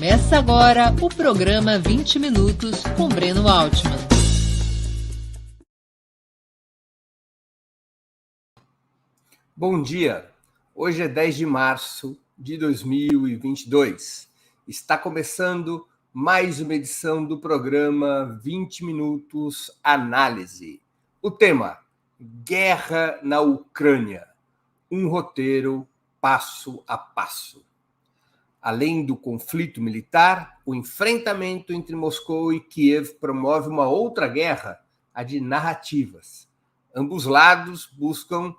Começa agora o programa 20 Minutos com Breno Altman. Bom dia, hoje é 10 de março de 2022. Está começando mais uma edição do programa 20 Minutos Análise. O tema, Guerra na Ucrânia, um roteiro passo a passo. Além do conflito militar, o enfrentamento entre Moscou e Kiev promove uma outra guerra, a de narrativas. Ambos lados buscam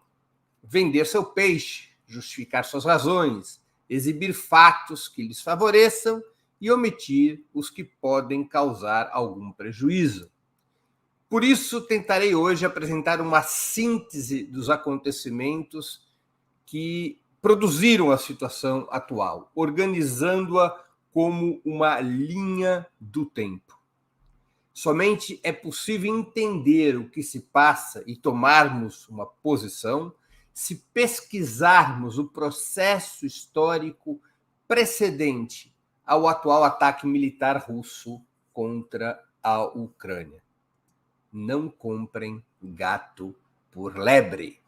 vender seu peixe, justificar suas razões, exibir fatos que lhes favoreçam e omitir os que podem causar algum prejuízo. Por isso, tentarei hoje apresentar uma síntese dos acontecimentos que produziram a situação atual, organizando-a como uma linha do tempo. Somente é possível entender o que se passa e tomarmos uma posição se pesquisarmos o processo histórico precedente ao atual ataque militar russo contra a Ucrânia. Não comprem gato por lebre.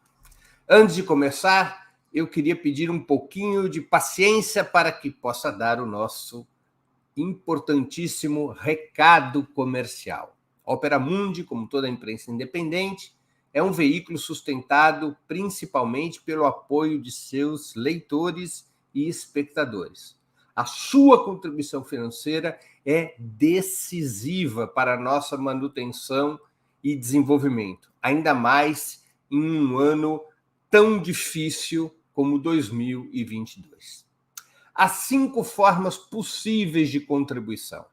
Antes de começar, eu queria pedir um pouquinho de paciência para que possa dar o nosso importantíssimo recado comercial. A Opera Mundi, como toda a imprensa independente, é um veículo sustentado principalmente pelo apoio de seus leitores e espectadores. A sua contribuição financeira é decisiva para a nossa manutenção e desenvolvimento, ainda mais em um ano tão difícil como 2022. Há 5 formas possíveis de contribuição.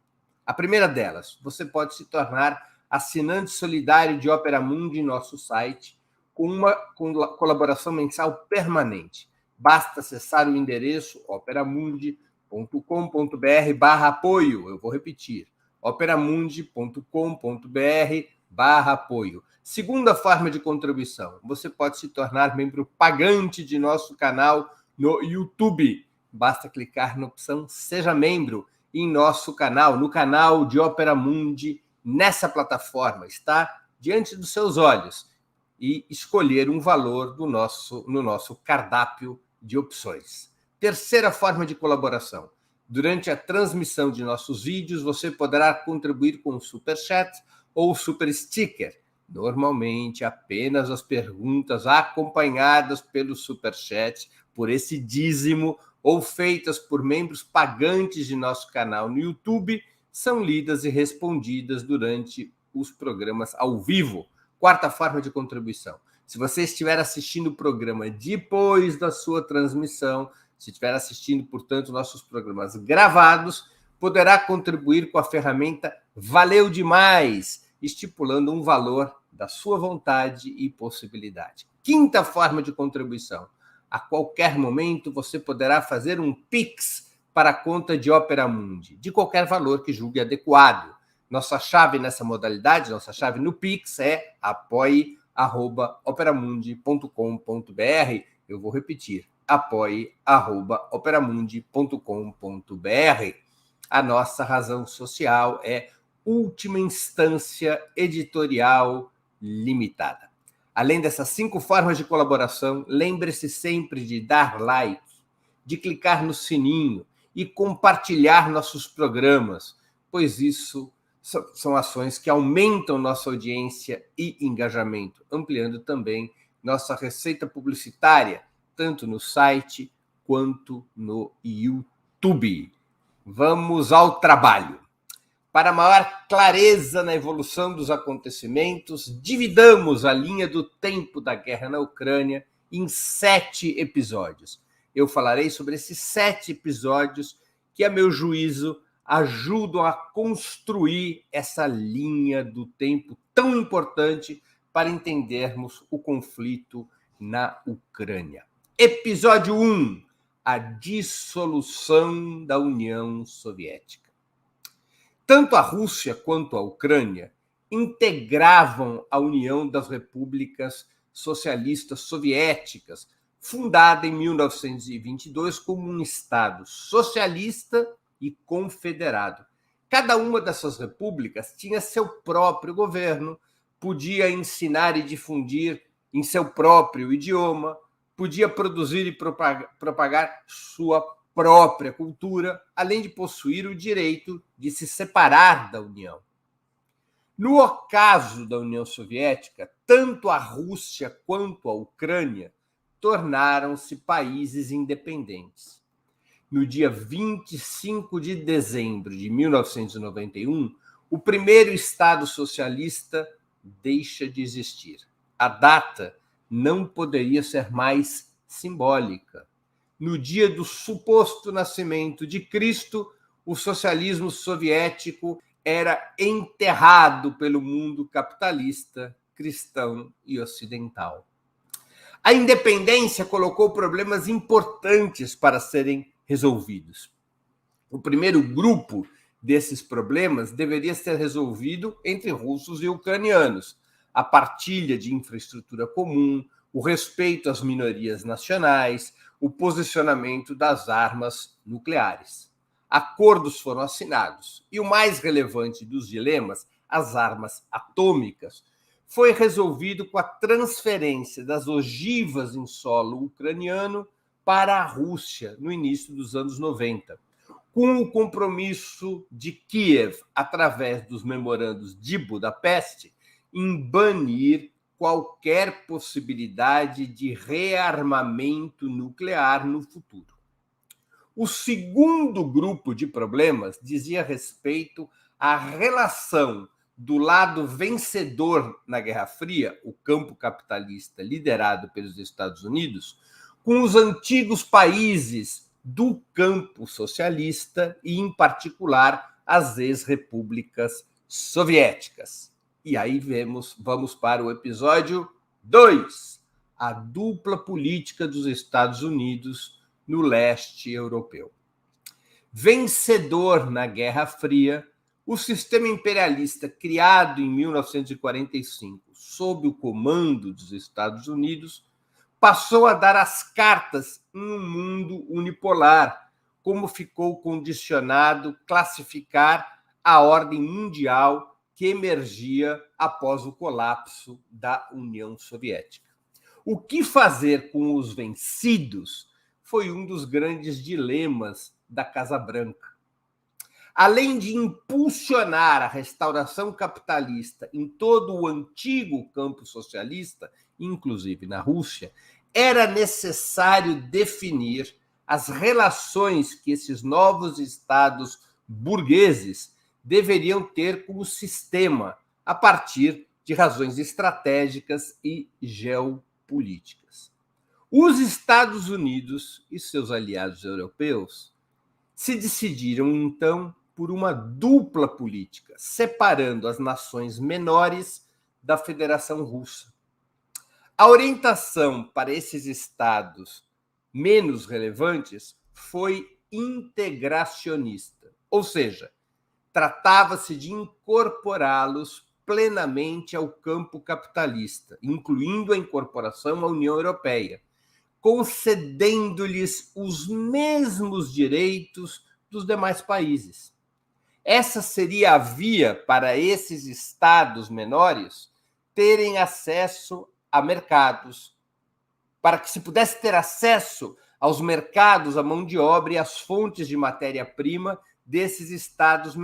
A primeira delas, você pode se tornar assinante solidário de Opera Mundi em nosso site, com uma colaboração mensal permanente. Basta acessar o endereço operamundi.com.br/apoio. Eu vou repetir, operamundi.com.br/apoio. Segunda forma de contribuição, você pode se tornar membro pagante de nosso canal no YouTube. Basta clicar na opção Seja Membro em nosso canal, no canal de Opera Mundi, nessa plataforma, está diante dos seus olhos, e escolher um valor no nosso cardápio de opções. Terceira forma de colaboração. Durante a transmissão de nossos vídeos, você poderá contribuir com o Super Chat ou o Super Sticker. Normalmente, apenas as perguntas acompanhadas pelo Super Chat, por esse dízimo, ou feitas por membros pagantes de nosso canal no YouTube, são lidas e respondidas durante os programas ao vivo. Quarta forma de contribuição. Se você estiver assistindo o programa depois da sua transmissão, se estiver assistindo, portanto, nossos programas gravados, poderá contribuir com a ferramenta Valeu Demais, estipulando um valor da sua vontade e possibilidade. Quinta forma de contribuição. A qualquer momento, você poderá fazer um Pix para a conta de Opera Mundi, de qualquer valor que julgue adequado. Nossa chave nessa modalidade, nossa chave no Pix é apoie@operamundi.com.br. Eu vou repetir, apoie@operamundi.com.br. A nossa razão social é Última Instância Editorial Limitada. Além dessas 5 formas de colaboração, lembre-se sempre de dar like, de clicar no sininho e compartilhar nossos programas, pois isso são ações que aumentam nossa audiência e engajamento, ampliando também nossa receita publicitária, tanto no site quanto no YouTube. Vamos ao trabalho. Para maior clareza na evolução dos acontecimentos, dividamos a linha do tempo da guerra na Ucrânia em 7 episódios. Eu falarei sobre esses 7 episódios que, a meu juízo, ajudam a construir essa linha do tempo tão importante para entendermos o conflito na Ucrânia. Episódio 1: a dissolução da União Soviética. Tanto a Rússia quanto a Ucrânia integravam a União das Repúblicas Socialistas Soviéticas, fundada em 1922 como um Estado socialista e confederado. Cada uma dessas repúblicas tinha seu próprio governo, podia ensinar e difundir em seu próprio idioma, podia produzir e propagar sua própria cultura, além de possuir o direito de se separar da União. No ocaso da União Soviética, tanto a Rússia quanto a Ucrânia tornaram-se países independentes. No dia 25 de dezembro de 1991, o primeiro Estado socialista deixa de existir. A data não poderia ser mais simbólica. No dia do suposto nascimento de Cristo, o socialismo soviético era enterrado pelo mundo capitalista, cristão e ocidental. A independência colocou problemas importantes para serem resolvidos. O primeiro grupo desses problemas deveria ser resolvido entre russos e ucranianos. A partilha de infraestrutura comum, o respeito às minorias nacionais, o posicionamento das armas nucleares. Acordos foram assinados e o mais relevante dos dilemas, as armas atômicas, foi resolvido com a transferência das ogivas em solo ucraniano para a Rússia no início dos anos 90, com o compromisso de Kiev, através dos memorandos de Budapeste, em banir qualquer possibilidade de rearmamento nuclear no futuro. O segundo grupo de problemas dizia respeito à relação do lado vencedor na Guerra Fria, o campo capitalista liderado pelos Estados Unidos, com os antigos países do campo socialista e, em particular, as ex-repúblicas soviéticas. E aí vamos para o episódio 2, a dupla política dos Estados Unidos no leste europeu. Vencedor na Guerra Fria, o sistema imperialista criado em 1945, sob o comando dos Estados Unidos, passou a dar as cartas em um mundo unipolar, como ficou condicionado classificar a ordem mundial que emergia após o colapso da União Soviética. O que fazer com os vencidos foi um dos grandes dilemas da Casa Branca. Além de impulsionar a restauração capitalista em todo o antigo campo socialista, inclusive na Rússia, era necessário definir as relações que esses novos estados burgueses deveriam ter com o sistema, a partir de razões estratégicas e geopolíticas. Os Estados Unidos e seus aliados europeus se decidiram, então, por uma dupla política, separando as nações menores da Federação Russa. A orientação para esses estados menos relevantes foi integracionista, ou seja, tratava-se de incorporá-los plenamente ao campo capitalista, incluindo a incorporação à União Europeia, concedendo-lhes os mesmos direitos dos demais países. Essa seria a via para esses estados menores terem acesso a mercados, para que se pudesse ter acesso aos mercados, à mão de obra e às fontes de matéria-prima desses estados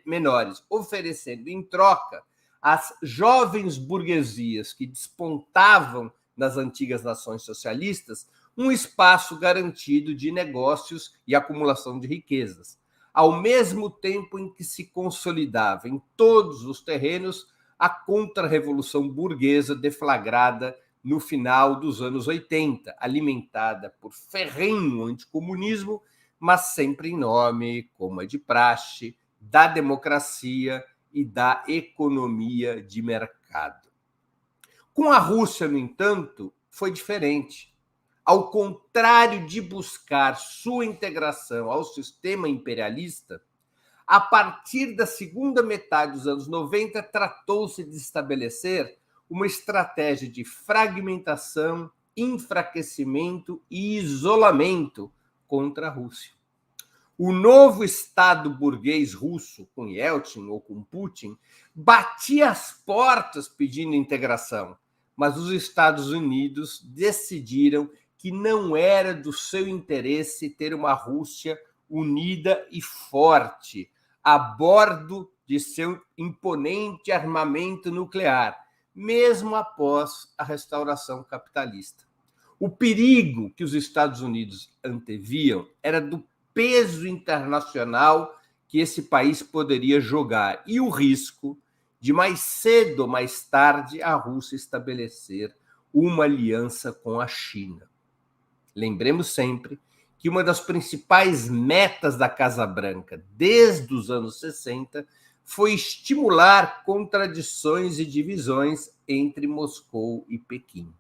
menores, oferecendo em troca às jovens burguesias que despontavam nas antigas nações socialistas um espaço garantido de negócios e acumulação de riquezas, ao mesmo tempo em que se consolidava em todos os terrenos a contra-revolução burguesa deflagrada no final dos anos 80, alimentada por ferrenho anticomunismo, mas sempre em nome, como é de praxe, da democracia e da economia de mercado. Com a Rússia, no entanto, foi diferente. Ao contrário de buscar sua integração ao sistema imperialista, a partir da segunda metade dos anos 90, tratou-se de estabelecer uma estratégia de fragmentação, enfraquecimento e isolamento contra a Rússia. O novo Estado burguês russo, com Yeltsin ou com Putin, batia as portas pedindo integração, mas os Estados Unidos decidiram que não era do seu interesse ter uma Rússia unida e forte a bordo de seu imponente armamento nuclear, mesmo após a restauração capitalista. O perigo que os Estados Unidos anteviam era do peso internacional que esse país poderia jogar e o risco de mais cedo ou mais tarde a Rússia estabelecer uma aliança com a China. Lembremos sempre que uma das principais metas da Casa Branca desde os anos 60 foi estimular contradições e divisões entre Moscou e Pequim.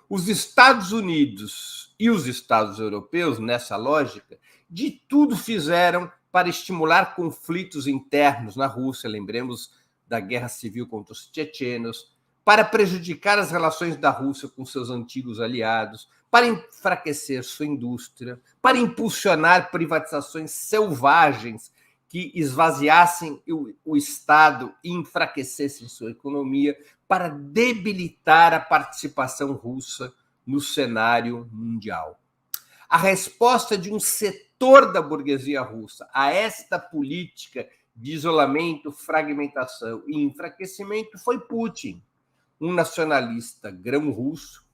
Os Estados Unidos e os Estados europeus, nessa lógica, de tudo fizeram para estimular conflitos internos na Rússia, lembremos da guerra civil contra os tchetchenos, para prejudicar as relações da Rússia com seus antigos aliados, para enfraquecer sua indústria, para impulsionar privatizações selvagens que esvaziassem o Estado e enfraquecessem sua economia, para debilitar a participação russa no cenário mundial. A resposta de um setor da burguesia russa a esta política de isolamento, fragmentação e enfraquecimento foi Putin, um nacionalista grão-russo,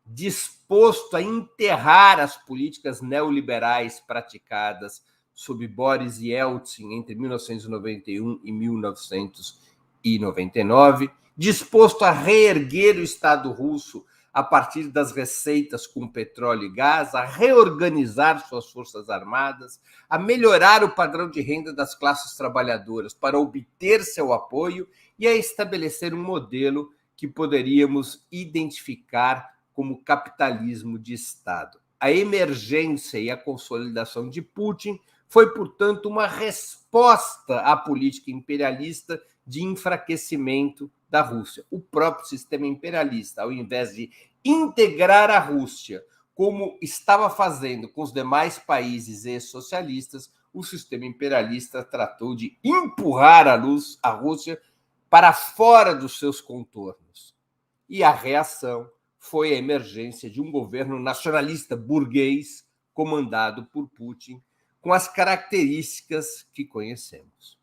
disposto a enterrar as políticas neoliberais praticadas sob Boris Yeltsin entre 1991 e 1999, disposto a reerguer o Estado russo a partir das receitas com petróleo e gás, a reorganizar suas forças armadas, a melhorar o padrão de renda das classes trabalhadoras para obter seu apoio e a estabelecer um modelo que poderíamos identificar como capitalismo de Estado. A emergência e a consolidação de Putin foi, portanto, uma resposta à política imperialista de enfraquecimento da Rússia. O próprio sistema imperialista, ao invés de integrar a Rússia, como estava fazendo com os demais países ex-socialistas, o sistema imperialista tratou de empurrar a Rússia para fora dos seus contornos. E a reação foi a emergência de um governo nacionalista burguês comandado por Putin, com as características que conhecemos.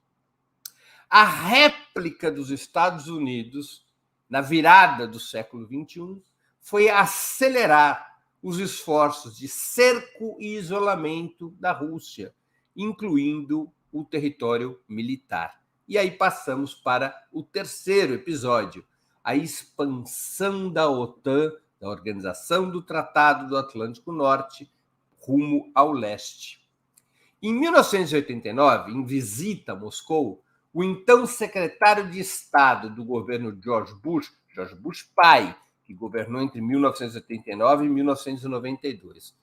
A réplica dos Estados Unidos, na virada do século XXI, foi acelerar os esforços de cerco e isolamento da Rússia, incluindo o território militar. E aí passamos para o terceiro episódio, a expansão da OTAN, da Organização do Tratado do Atlântico Norte, rumo ao leste. Em 1989, em visita a Moscou, o então secretário de Estado do governo George Bush pai, que governou entre 1989 e 1992.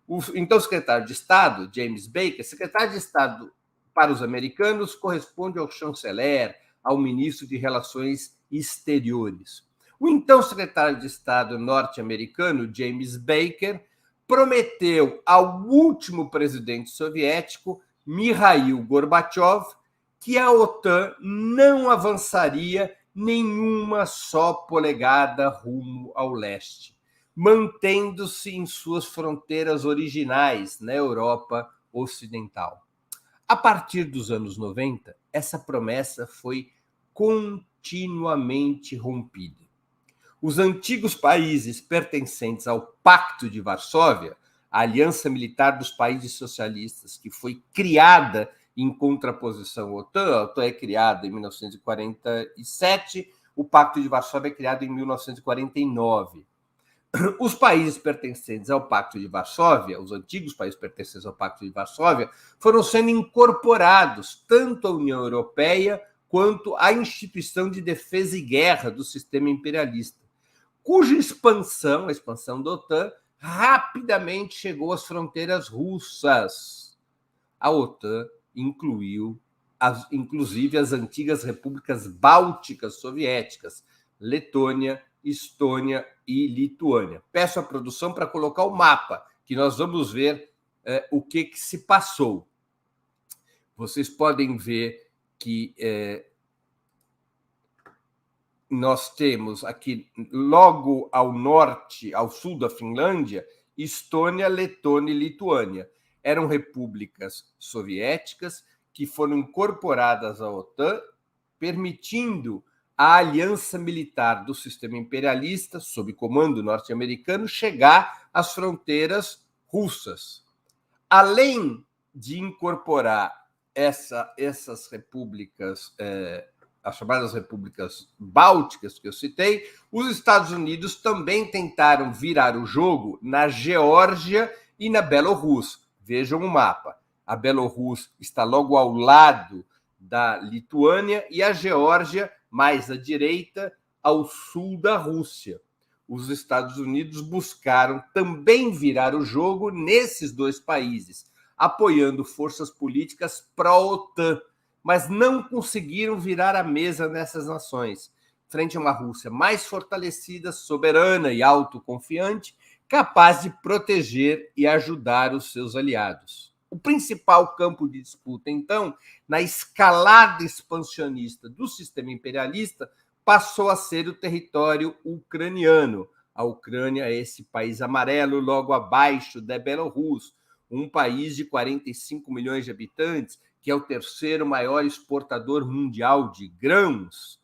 O então secretário de Estado, James Baker, secretário de Estado para os americanos, corresponde ao chanceler, ao ministro de Relações Exteriores. O então secretário de Estado norte-americano, James Baker, prometeu ao último presidente soviético, Mikhail Gorbachev, que a OTAN não avançaria nenhuma só polegada rumo ao leste, mantendo-se em suas fronteiras originais na Europa Ocidental. A partir dos anos 90, essa promessa foi continuamente rompida. Os antigos países pertencentes ao Pacto de Varsóvia, a aliança militar dos países socialistas, que foi criada em contraposição à OTAN, a OTAN é criada em 1947, o Pacto de Varsóvia é criado em 1949. Os países pertencentes ao Pacto de Varsóvia, os antigos países pertencentes ao Pacto de Varsóvia, foram sendo incorporados tanto à União Europeia quanto à Instituição de Defesa e Guerra do sistema imperialista, cuja expansão, a expansão da OTAN, rapidamente chegou às fronteiras russas. A OTAN incluiu, inclusive, as antigas repúblicas bálticas soviéticas, Letônia, Estônia e Lituânia. Peço à produção para colocar o mapa, que nós vamos ver o que se passou. Vocês podem ver que nós temos aqui, logo ao norte, ao sul da Finlândia, Estônia, Letônia e Lituânia. Eram repúblicas soviéticas que foram incorporadas à OTAN, permitindo a aliança militar do sistema imperialista, sob comando norte-americano, chegar às fronteiras russas. Além de incorporar essas repúblicas, as chamadas repúblicas bálticas que eu citei, os Estados Unidos também tentaram virar o jogo na Geórgia e na Bielorrússia. Vejam o mapa. A Bielorrússia está logo ao lado da Lituânia e a Geórgia, mais à direita, ao sul da Rússia. Os Estados Unidos buscaram também virar o jogo nesses dois países, apoiando forças políticas pró-OTAN, mas não conseguiram virar a mesa nessas nações, frente a uma Rússia mais fortalecida, soberana e autoconfiante, capaz de proteger e ajudar os seus aliados. O principal campo de disputa, então, na escalada expansionista do sistema imperialista, passou a ser o território ucraniano. A Ucrânia é esse país amarelo logo abaixo da Bielorrússia, um país de 45 milhões de habitantes, que é o terceiro maior exportador mundial de grãos.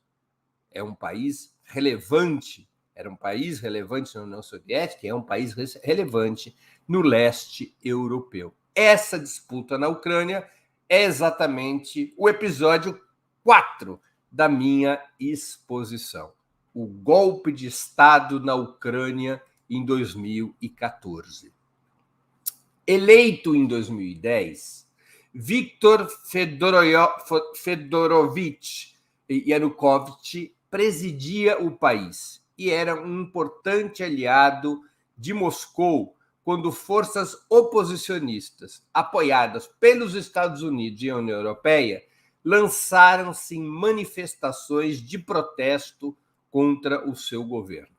É um país relevante, era um país relevante na União Soviética, é um país relevante no leste europeu. Essa disputa na Ucrânia é exatamente o episódio 4 da minha exposição. O golpe de Estado na Ucrânia em 2014. Eleito em 2010, Viktor Fedorovich Yanukovych presidia o país e era um importante aliado de Moscou quando forças oposicionistas, apoiadas pelos Estados Unidos e a União Europeia, lançaram-se em manifestações de protesto contra o seu governo.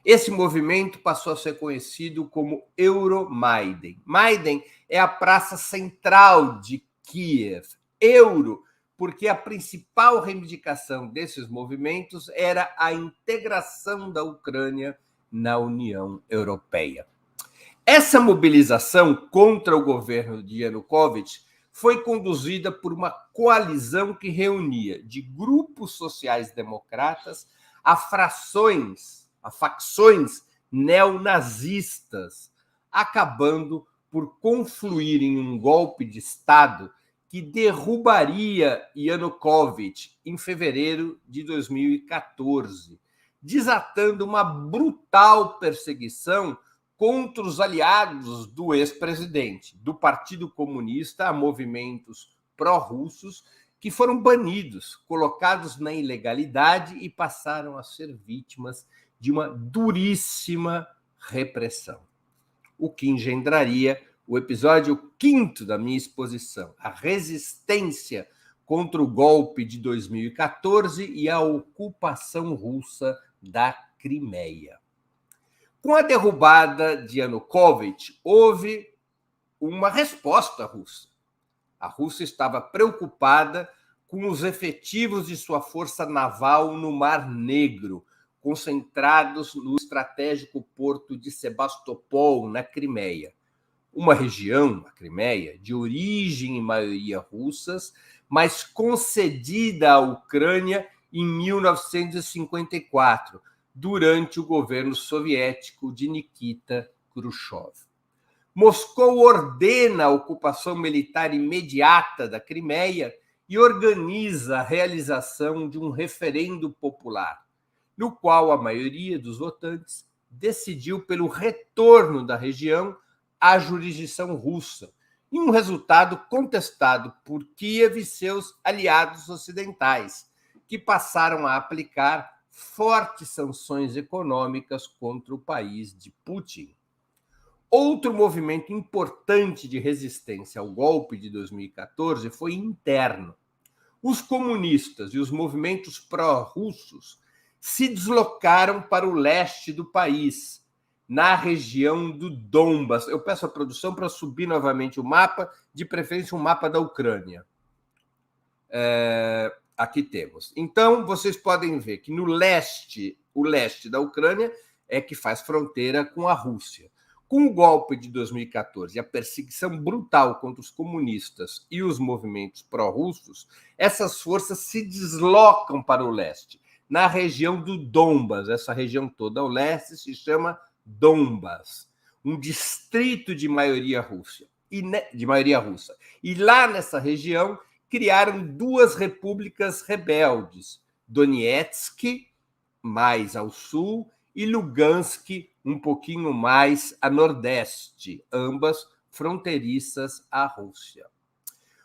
Esse movimento passou a ser conhecido como Euromaidan. Maidan é a praça central de Kiev. Euro, porque a principal reivindicação desses movimentos era a integração da Ucrânia na União Europeia. Essa mobilização contra o governo de Yanukovych foi conduzida por uma coalizão que reunia de grupos sociais-democratas a facções neonazistas, acabando por confluir em um golpe de Estado que derrubaria Yanukovych em fevereiro de 2014, desatando uma brutal perseguição contra os aliados do ex-presidente, do Partido Comunista a movimentos pró-russos, que foram banidos, colocados na ilegalidade e passaram a ser vítimas de uma duríssima repressão. O que engendraria o episódio 5º da minha exposição, a resistência contra o golpe de 2014 e a ocupação russa da Crimeia. Com a derrubada de Yanukovych, houve uma resposta russa. A Rússia estava preocupada com os efetivos de sua força naval no Mar Negro, concentrados no estratégico porto de Sebastopol, na Crimeia. Uma região, a Crimeia, de origem em maioria russas, mas concedida à Ucrânia em 1954, durante o governo soviético de Nikita Khrushchev. Moscou ordena a ocupação militar imediata da Crimeia e organiza a realização de um referendo popular, no qual a maioria dos votantes decidiu pelo retorno da região à jurisdição russa, em um resultado contestado por Kiev e seus aliados ocidentais, que passaram a aplicar fortes sanções econômicas contra o país de Putin. Outro movimento importante de resistência ao golpe de 2014 foi interno. Os comunistas e os movimentos pró-russos se deslocaram para o leste do país, na região do Donbas. Eu peço à produção para subir novamente o mapa, de preferência um mapa da Ucrânia. Aqui temos. Então, vocês podem ver que no leste, o leste da Ucrânia é que faz fronteira com a Rússia. Com o golpe de 2014 e a perseguição brutal contra os comunistas e os movimentos pró-russos, essas forças se deslocam para o leste, na região do Donbas. Essa região toda ao leste se chama Donbas, um distrito de maioria russa. E lá nessa região criaram duas repúblicas rebeldes, Donetsk, mais ao sul, e Lugansk, um pouquinho mais a nordeste, ambas fronteiriças à Rússia.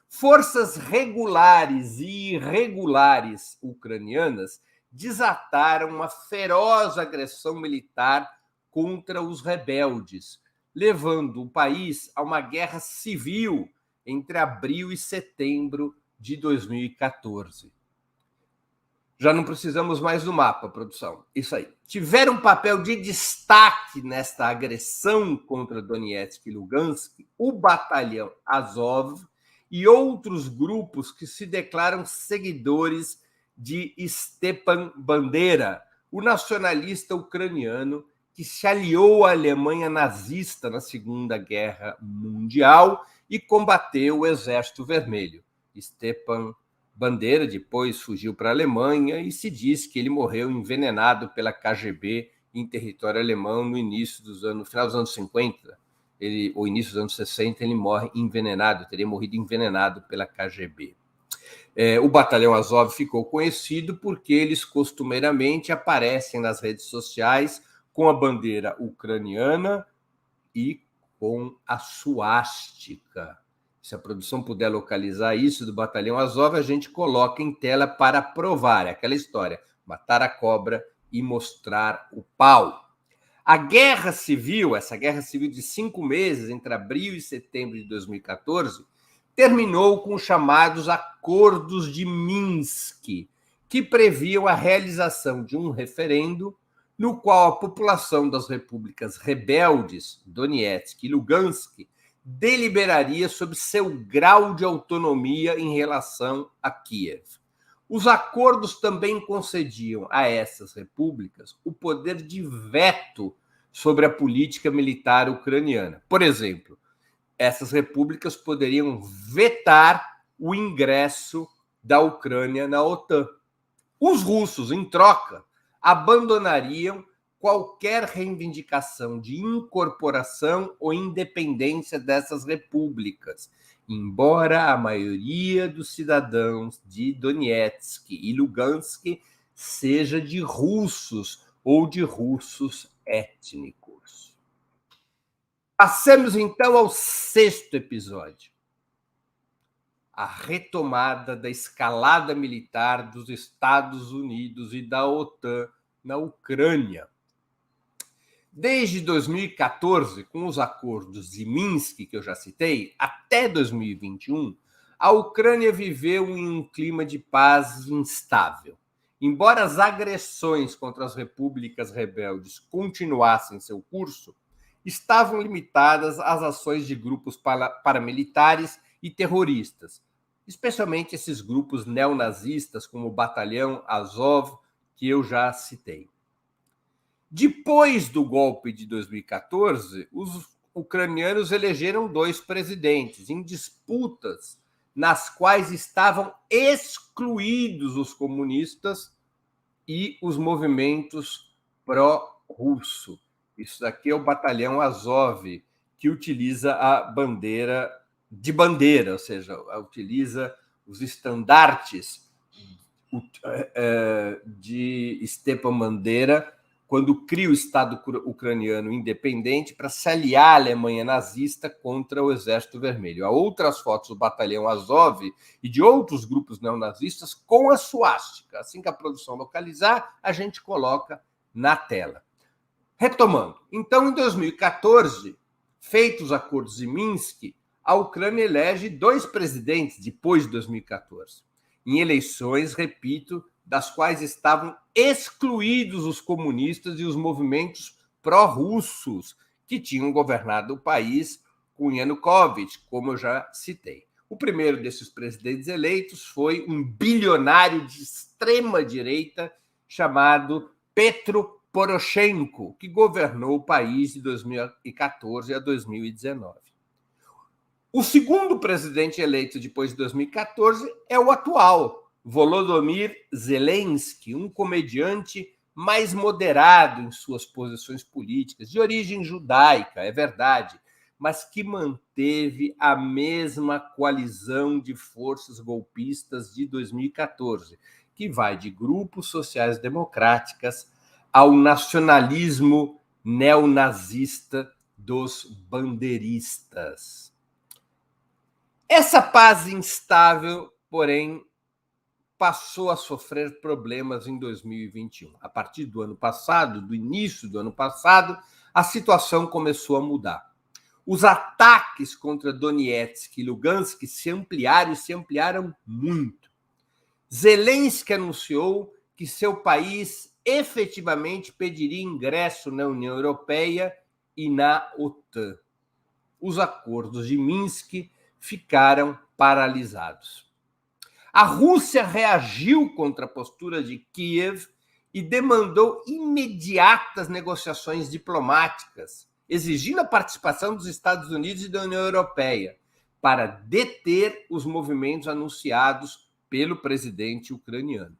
Forças regulares e irregulares ucranianas desataram uma feroz agressão militar contra os rebeldes, levando o país a uma guerra civil entre abril e setembro de 2014. Já não precisamos mais do mapa, produção. Isso aí. Tiveram um papel de destaque nesta agressão contra Donetsk e Lugansk o batalhão Azov e outros grupos que se declaram seguidores de Stepan Bandera, o nacionalista ucraniano que se aliou à Alemanha nazista na Segunda Guerra Mundial e combateu o Exército Vermelho. Stepan Bandera depois fugiu para a Alemanha e se diz que ele morreu envenenado pela KGB em território alemão no final dos anos 50, ou início dos anos 60, ele morre envenenado, teria morrido envenenado pela KGB. O batalhão Azov ficou conhecido porque eles costumeiramente aparecem nas redes sociais com a bandeira ucraniana e com a suástica. Se a produção puder localizar isso do batalhão Azov, a gente coloca em tela para provar. É aquela história, matar a cobra e mostrar o pau. A guerra civil, essa guerra civil de 5 meses, entre abril e setembro de 2014, terminou com os chamados Acordos de Minsk, que previam a realização de um referendo no qual a população das repúblicas rebeldes, Donetsk e Lugansk, deliberaria sobre seu grau de autonomia em relação a Kiev. Os acordos também concediam a essas repúblicas o poder de veto sobre a política militar ucraniana. Por exemplo, essas repúblicas poderiam vetar o ingresso da Ucrânia na OTAN. Os russos, em troca, abandonariam qualquer reivindicação de incorporação ou independência dessas repúblicas, embora a maioria dos cidadãos de Donetsk e Lugansk seja de russos ou de russos étnicos. Passemos então ao 6º episódio. A retomada da escalada militar dos Estados Unidos e da OTAN na Ucrânia. Desde 2014, com os acordos de Minsk, que eu já citei, até 2021, a Ucrânia viveu em um clima de paz instável. Embora as agressões contra as repúblicas rebeldes continuassem seu curso, estavam limitadas às ações de grupos paramilitares e terroristas, especialmente esses grupos neonazistas, como o Batalhão Azov, que eu já citei. Depois do golpe de 2014, os ucranianos elegeram 2 presidentes em disputas nas quais estavam excluídos os comunistas e os movimentos pró-russo. Isso daqui é o Batalhão Azov, que utiliza a bandeira, ou seja, utiliza os estandartes de Stepan Bandera quando cria o Estado ucraniano independente para se aliar à Alemanha nazista contra o Exército Vermelho. Há outras fotos do Batalhão Azov e de outros grupos neonazistas com a suástica. Assim que a produção localizar, a gente coloca na tela. Retomando, então, em 2014, feitos os acordos de Minsk, a Ucrânia elege 2 presidentes depois de 2014, em eleições, repito, das quais estavam excluídos os comunistas e os movimentos pró-russos que tinham governado o país com Yanukovych, como eu já citei. O primeiro desses presidentes eleitos foi um bilionário de extrema-direita chamado Petro Poroshenko, que governou o país de 2014 a 2019. O segundo presidente eleito depois de 2014 é o atual, Volodymyr Zelensky, um comediante mais moderado em suas posições políticas, de origem judaica, é verdade, mas que manteve a mesma coalizão de forças golpistas de 2014, que vai de grupos sociais democráticas ao nacionalismo neonazista dos bandeiristas. Essa paz instável, porém, passou a sofrer problemas em 2021. A partir do ano passado, do início do ano passado, a situação começou a mudar. Os ataques contra Donetsk e Lugansk se ampliaram muito. Zelensky anunciou que seu país efetivamente pediria ingresso na União Europeia e na OTAN. Os acordos de Minsk ficaram paralisados. A Rússia reagiu contra a postura de Kiev e demandou imediatas negociações diplomáticas, exigindo a participação dos Estados Unidos e da União Europeia para deter os movimentos anunciados pelo presidente ucraniano.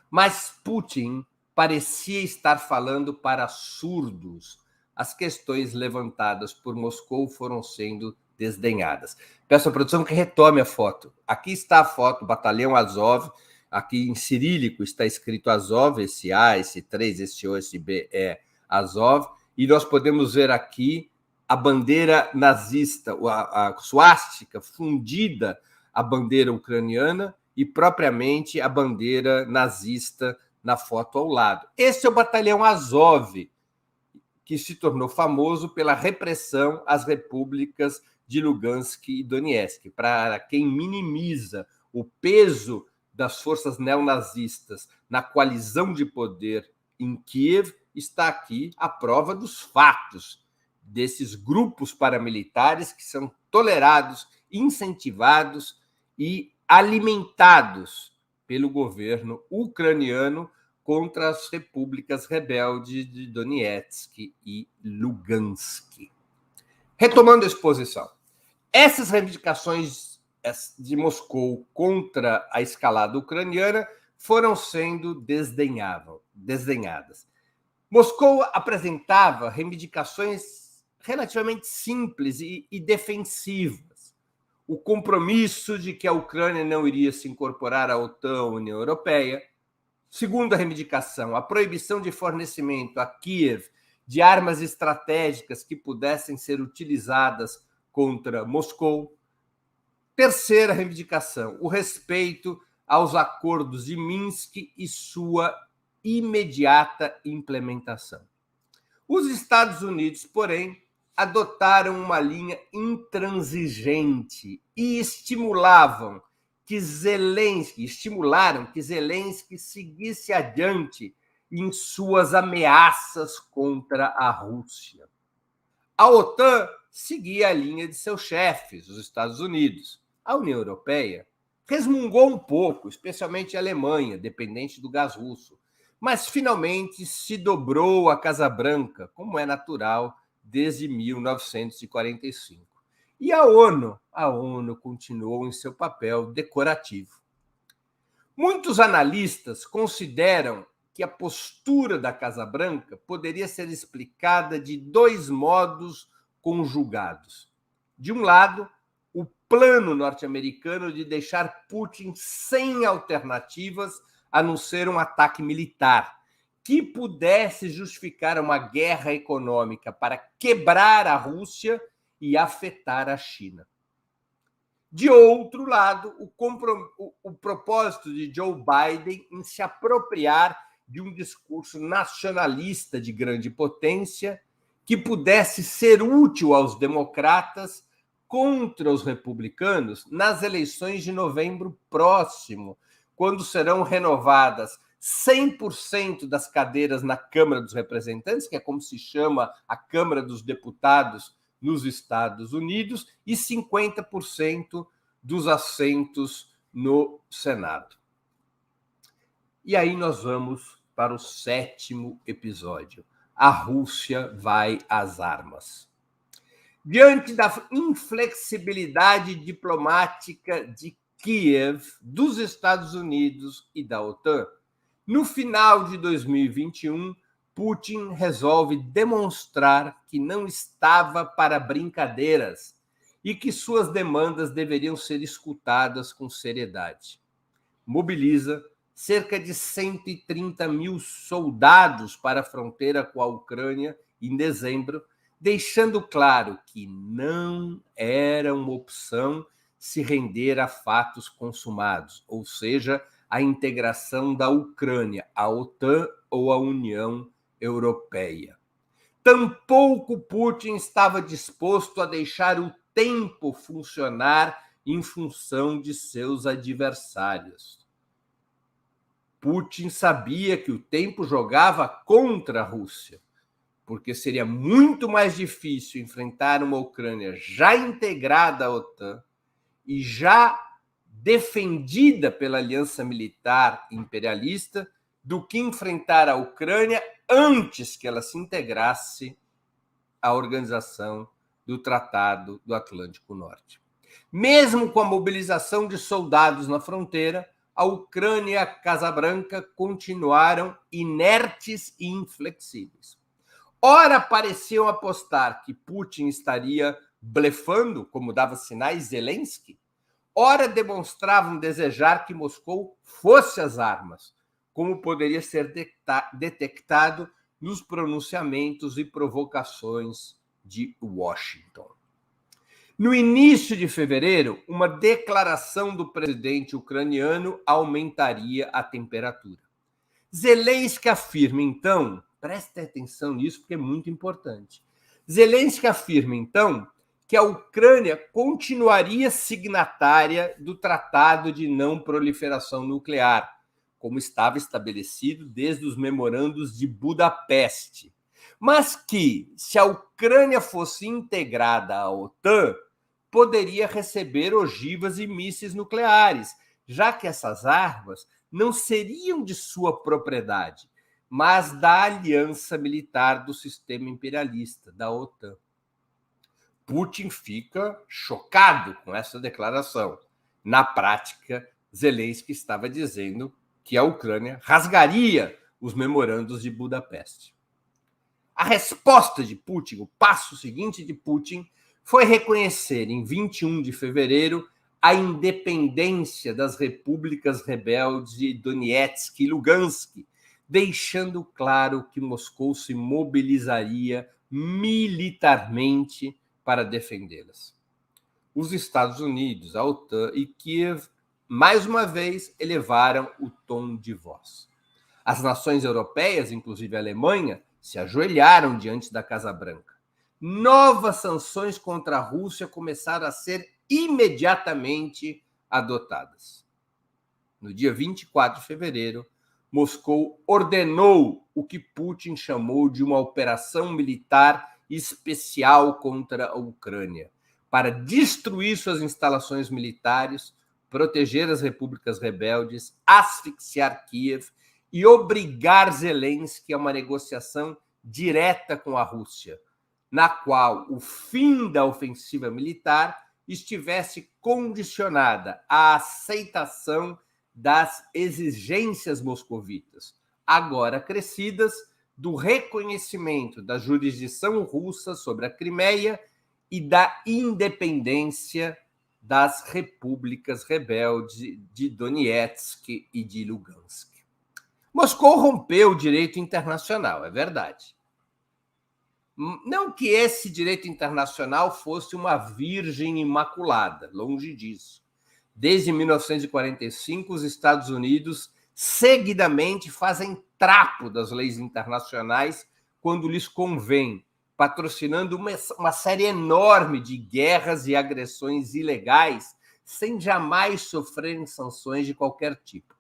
Mas Putin parecia estar falando para surdos. As questões levantadas por Moscou foram sendo desdenhadas. Peço à produção que retome a foto. Aqui está a foto, Batalhão Azov. Aqui em cirílico está escrito Azov, esse A, esse 3, esse O, esse B é Azov. E nós podemos ver aqui a bandeira nazista, a suástica fundida à bandeira ucraniana e propriamente a bandeira nazista na foto ao lado. Esse é o Batalhão Azov, que se tornou famoso pela repressão às repúblicas de Lugansk e Donetsk. Para quem minimiza o peso das forças neonazistas na coalizão de poder em Kiev, está aqui a prova dos fatos desses grupos paramilitares que são tolerados, incentivados e alimentados pelo governo ucraniano contra as repúblicas rebeldes de Donetsk e Lugansk. Retomando a exposição, essas reivindicações de Moscou contra a escalada ucraniana foram sendo desdenhadas. Moscou apresentava reivindicações relativamente simples e defensivas. O compromisso de que a Ucrânia não iria se incorporar à OTAN, à União Europeia. Segunda reivindicação, a proibição de fornecimento a Kiev de armas estratégicas que pudessem ser utilizadas contra Moscou. Terceira reivindicação, o respeito aos acordos de Minsk e sua imediata implementação. Os Estados Unidos, porém, adotaram uma linha intransigente e estimularam que Zelensky seguisse adiante em suas ameaças contra a Rússia. A OTAN seguia a linha de seus chefes, os Estados Unidos. A União Europeia resmungou um pouco, especialmente a Alemanha, dependente do gás russo, mas finalmente se dobrou à Casa Branca, como é natural desde 1945. E a ONU continuou em seu papel decorativo. Muitos analistas consideram que a postura da Casa Branca poderia ser explicada de dois modos conjugados. De um lado, o plano norte-americano de deixar Putin sem alternativas a não ser um ataque militar, que pudesse justificar uma guerra econômica para quebrar a Rússia e afetar a China. De outro lado, o propósito de Joe Biden em se apropriar de um discurso nacionalista de grande potência que pudesse ser útil aos democratas contra os republicanos nas eleições de novembro próximo, quando serão renovadas 100% das cadeiras na Câmara dos Representantes, que é como se chama a Câmara dos Deputados nos Estados Unidos, e 50% dos assentos no Senado. E aí nós vamos para o 7º episódio. A Rússia vai às armas. Diante da inflexibilidade diplomática de Kiev, dos Estados Unidos e da OTAN, no final de 2021, Putin resolve demonstrar que não estava para brincadeiras e que suas demandas deveriam ser escutadas com seriedade. Mobiliza cerca de 130 mil soldados para a fronteira com a Ucrânia em dezembro, deixando claro que não era uma opção se render a fatos consumados, ou seja, a integração da Ucrânia à OTAN ou à União Europeia. Tampouco Putin estava disposto a deixar o tempo funcionar em função de seus adversários. Putin sabia que o tempo jogava contra a Rússia, porque seria muito mais difícil enfrentar uma Ucrânia já integrada à OTAN e já defendida pela aliança militar imperialista do que enfrentar a Ucrânia antes que ela se integrasse à organização do Tratado do Atlântico Norte. Mesmo com a mobilização de soldados na fronteira, a Ucrânia e a Casa Branca continuaram inertes e inflexíveis. Ora pareciam apostar que Putin estaria blefando, como dava sinais Zelensky, ora demonstravam desejar que Moscou fosse às armas, como poderia ser detectado nos pronunciamentos e provocações de Washington. No início de fevereiro, uma declaração do presidente ucraniano aumentaria a temperatura. Zelensky afirma, então, preste atenção nisso porque é muito importante. Zelensky afirma, então, que a Ucrânia continuaria signatária do Tratado de Não Proliferação Nuclear, como estava estabelecido desde os memorandos de Budapeste, mas que, se a Ucrânia fosse integrada à OTAN, poderia receber ogivas e mísseis nucleares, já que essas armas não seriam de sua propriedade, mas da aliança militar do sistema imperialista, da OTAN. Putin fica chocado com essa declaração. Na prática, Zelensky estava dizendo que a Ucrânia rasgaria os memorandos de Budapeste. A resposta de Putin, o passo seguinte de Putin, foi reconhecer em 21 de fevereiro a independência das repúblicas rebeldes de Donetsk e Lugansk, deixando claro que Moscou se mobilizaria militarmente para defendê-las. Os Estados Unidos, a OTAN e Kiev, mais uma vez, elevaram o tom de voz. As nações europeias, inclusive a Alemanha, se ajoelharam diante da Casa Branca. Novas sanções contra a Rússia começaram a ser imediatamente adotadas. No dia 24 de fevereiro, Moscou ordenou o que Putin chamou de uma operação militar especial contra a Ucrânia, para destruir suas instalações militares, proteger as repúblicas rebeldes, asfixiar Kiev e obrigar Zelensky a uma negociação direta com a Rússia, na qual o fim da ofensiva militar estivesse condicionada à aceitação das exigências moscovitas, agora crescidas, do reconhecimento da jurisdição russa sobre a Crimeia e da independência das repúblicas rebeldes de Donetsk e de Lugansk. Moscou rompeu o direito internacional, é verdade. Não que esse direito internacional fosse uma virgem imaculada, longe disso. Desde 1945, os Estados Unidos seguidamente fazem trapo das leis internacionais quando lhes convém, patrocinando uma série enorme de guerras e agressões ilegais sem jamais sofrerem sanções de qualquer tipo.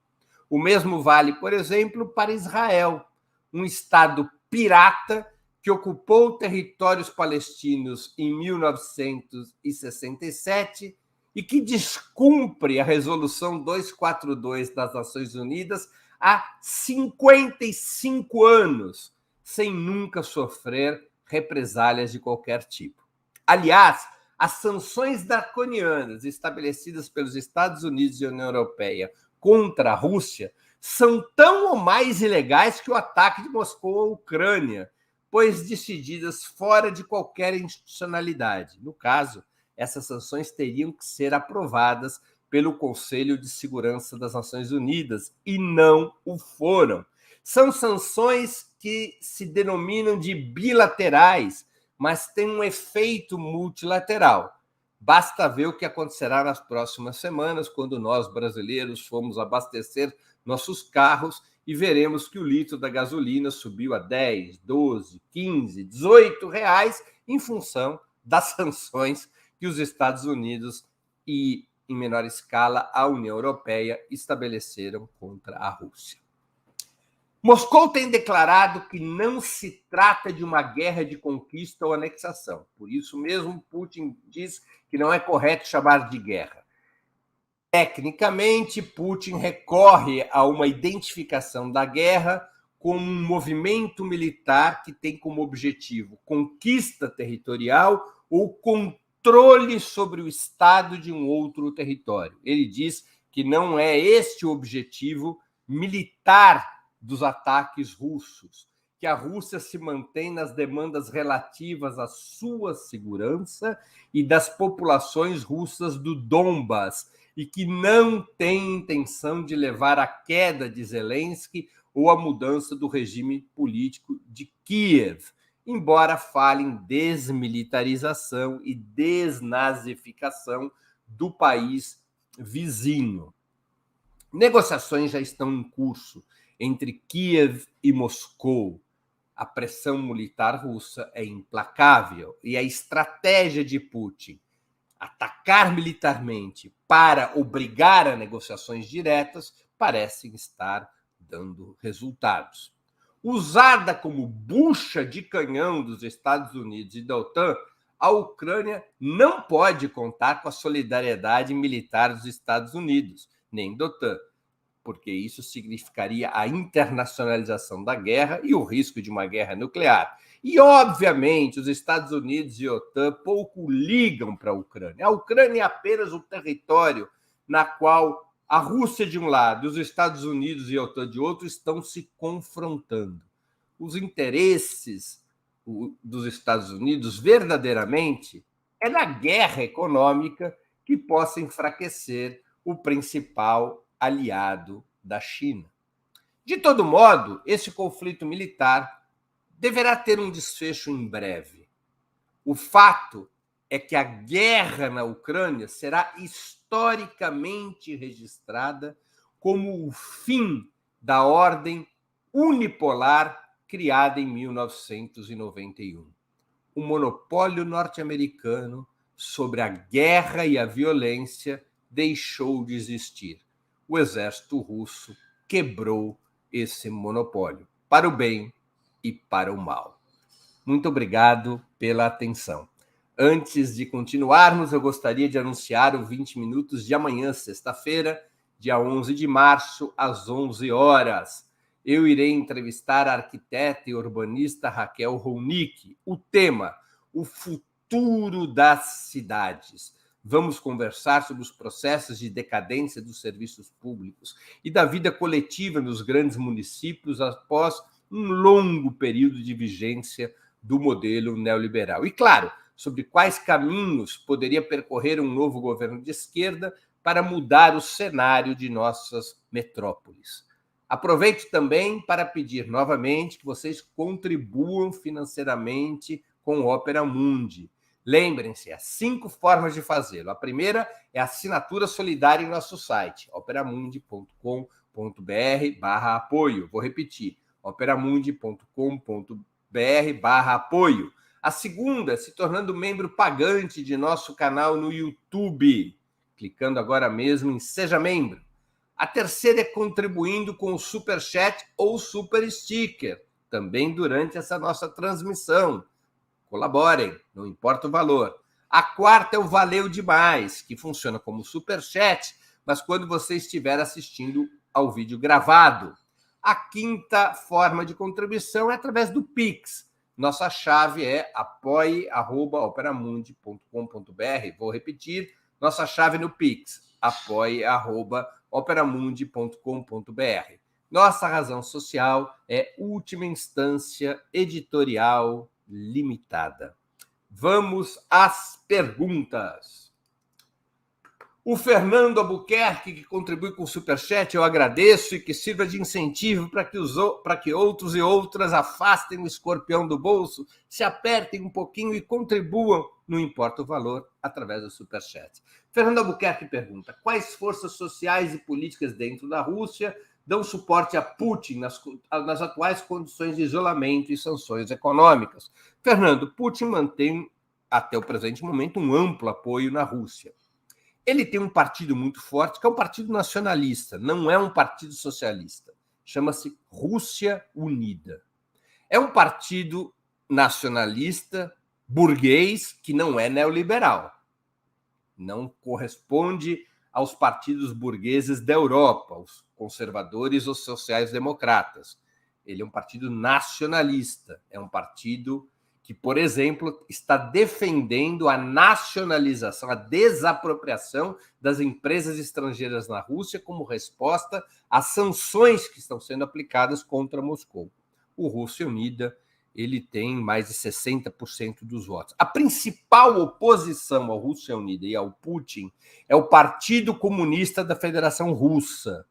O mesmo vale, por exemplo, para Israel, um Estado pirata que ocupou territórios palestinos em 1967 e que descumpre a Resolução 242 das Nações Unidas há 55 anos, sem nunca sofrer represálias de qualquer tipo. Aliás, as sanções draconianas estabelecidas pelos Estados Unidos e a União Europeia contra a Rússia são tão ou mais ilegais que o ataque de Moscou à Ucrânia, pois decididas fora de qualquer institucionalidade. No caso, essas sanções teriam que ser aprovadas pelo Conselho de Segurança das Nações Unidas e não o foram. São sanções que se denominam de bilaterais, mas têm um efeito multilateral. Basta ver o que acontecerá nas próximas semanas, quando nós, brasileiros, formos abastecer nossos carros e veremos que o litro da gasolina subiu a 10, 12, 15, 18 reais em função das sanções que os Estados Unidos e, em menor escala, a União Europeia estabeleceram contra a Rússia. Moscou tem declarado que não se trata de uma guerra de conquista ou anexação. Por isso mesmo, Putin diz que não é correto chamar de guerra. Tecnicamente, Putin recorre a uma identificação da guerra como um movimento militar que tem como objetivo conquista territorial ou controle sobre o estado de um outro território. Ele diz que não é este o objetivo militar dos ataques russos, que a Rússia se mantém nas demandas relativas à sua segurança e das populações russas do Donbas, e que não tem intenção de levar à queda de Zelensky ou à mudança do regime político de Kiev, embora fale em desmilitarização e desnazificação do país vizinho. Negociações já estão em curso entre Kiev e Moscou. A pressão militar russa é implacável e a estratégia de Putin, atacar militarmente para obrigar a negociações diretas, parecem estar dando resultados. Usada como bucha de canhão dos Estados Unidos e da OTAN, a Ucrânia não pode contar com a solidariedade militar dos Estados Unidos, nem da OTAN, porque isso significaria a internacionalização da guerra e o risco de uma guerra nuclear. E, obviamente, os Estados Unidos e a OTAN pouco ligam para a Ucrânia. A Ucrânia é apenas um território na qual a Rússia de um lado e os Estados Unidos e a OTAN de outro estão se confrontando. Os interesses dos Estados Unidos, verdadeiramente, é na guerra econômica que possa enfraquecer o principal aliado da China. De todo modo, esse conflito militar deverá ter um desfecho em breve. O fato é que a guerra na Ucrânia será historicamente registrada como o fim da ordem unipolar criada em 1991. O monopólio norte-americano sobre a guerra e a violência deixou de existir. O exército russo quebrou esse monopólio, para o bem e para o mal. Muito obrigado pela atenção. Antes de continuarmos, eu gostaria de anunciar o 20 Minutos de amanhã, sexta-feira, dia 11 de março, às 11 horas. Eu irei entrevistar a arquiteta e urbanista Raquel Ronick. O tema, o futuro das cidades. Vamos conversar sobre os processos de decadência dos serviços públicos e da vida coletiva nos grandes municípios após um longo período de vigência do modelo neoliberal. E, claro, sobre quais caminhos poderia percorrer um novo governo de esquerda para mudar o cenário de nossas metrópoles. Aproveito também para pedir novamente que vocês contribuam financeiramente com o Opera Mundi. Lembrem-se, há 5 formas de fazê-lo. A primeira é a assinatura solidária em nosso site, operamundi.com.br/apoio. Vou repetir, operamundi.com.br/apoio. A segunda, se tornando membro pagante de nosso canal no YouTube, clicando agora mesmo em Seja Membro. A terceira é contribuindo com o Superchat ou Super Sticker, também durante essa nossa transmissão. Colaborem, não importa o valor. A quarta é o Valeu Demais, que funciona como Superchat, mas quando você estiver assistindo ao vídeo gravado. A quinta forma de contribuição é através do Pix. Nossa chave é apoie@operamundi.com.br. Vou repetir, nossa chave no Pix, apoie@operamundi.com.br. Nossa razão social é última instância editorial limitada. Vamos às perguntas. O Fernando Albuquerque, que contribui com o Superchat, eu agradeço e que sirva de incentivo para que outros e outras afastem o escorpião do bolso, se apertem um pouquinho e contribuam, não importa o valor, através do Superchat. Fernando Albuquerque pergunta: quais forças sociais e políticas dentro da Rússia dão suporte a Putin nas atuais condições de isolamento e sanções econômicas? Fernando, Putin mantém, até o presente momento, um amplo apoio na Rússia. Ele tem um partido muito forte, que é um partido nacionalista, não é um partido socialista. Chama-se Rússia Unida. É um partido nacionalista, burguês, que não é neoliberal. Não corresponde aos partidos burgueses da Europa, os conservadores ou sociais-democratas. Ele é um partido nacionalista, é um partido que, por exemplo, está defendendo a nacionalização, a desapropriação das empresas estrangeiras na Rússia como resposta às sanções que estão sendo aplicadas contra Moscou. O Rússia Unida, ele tem mais de 60% dos votos. A principal oposição à Rússia Unida e ao Putin é o Partido Comunista da Federação Russa,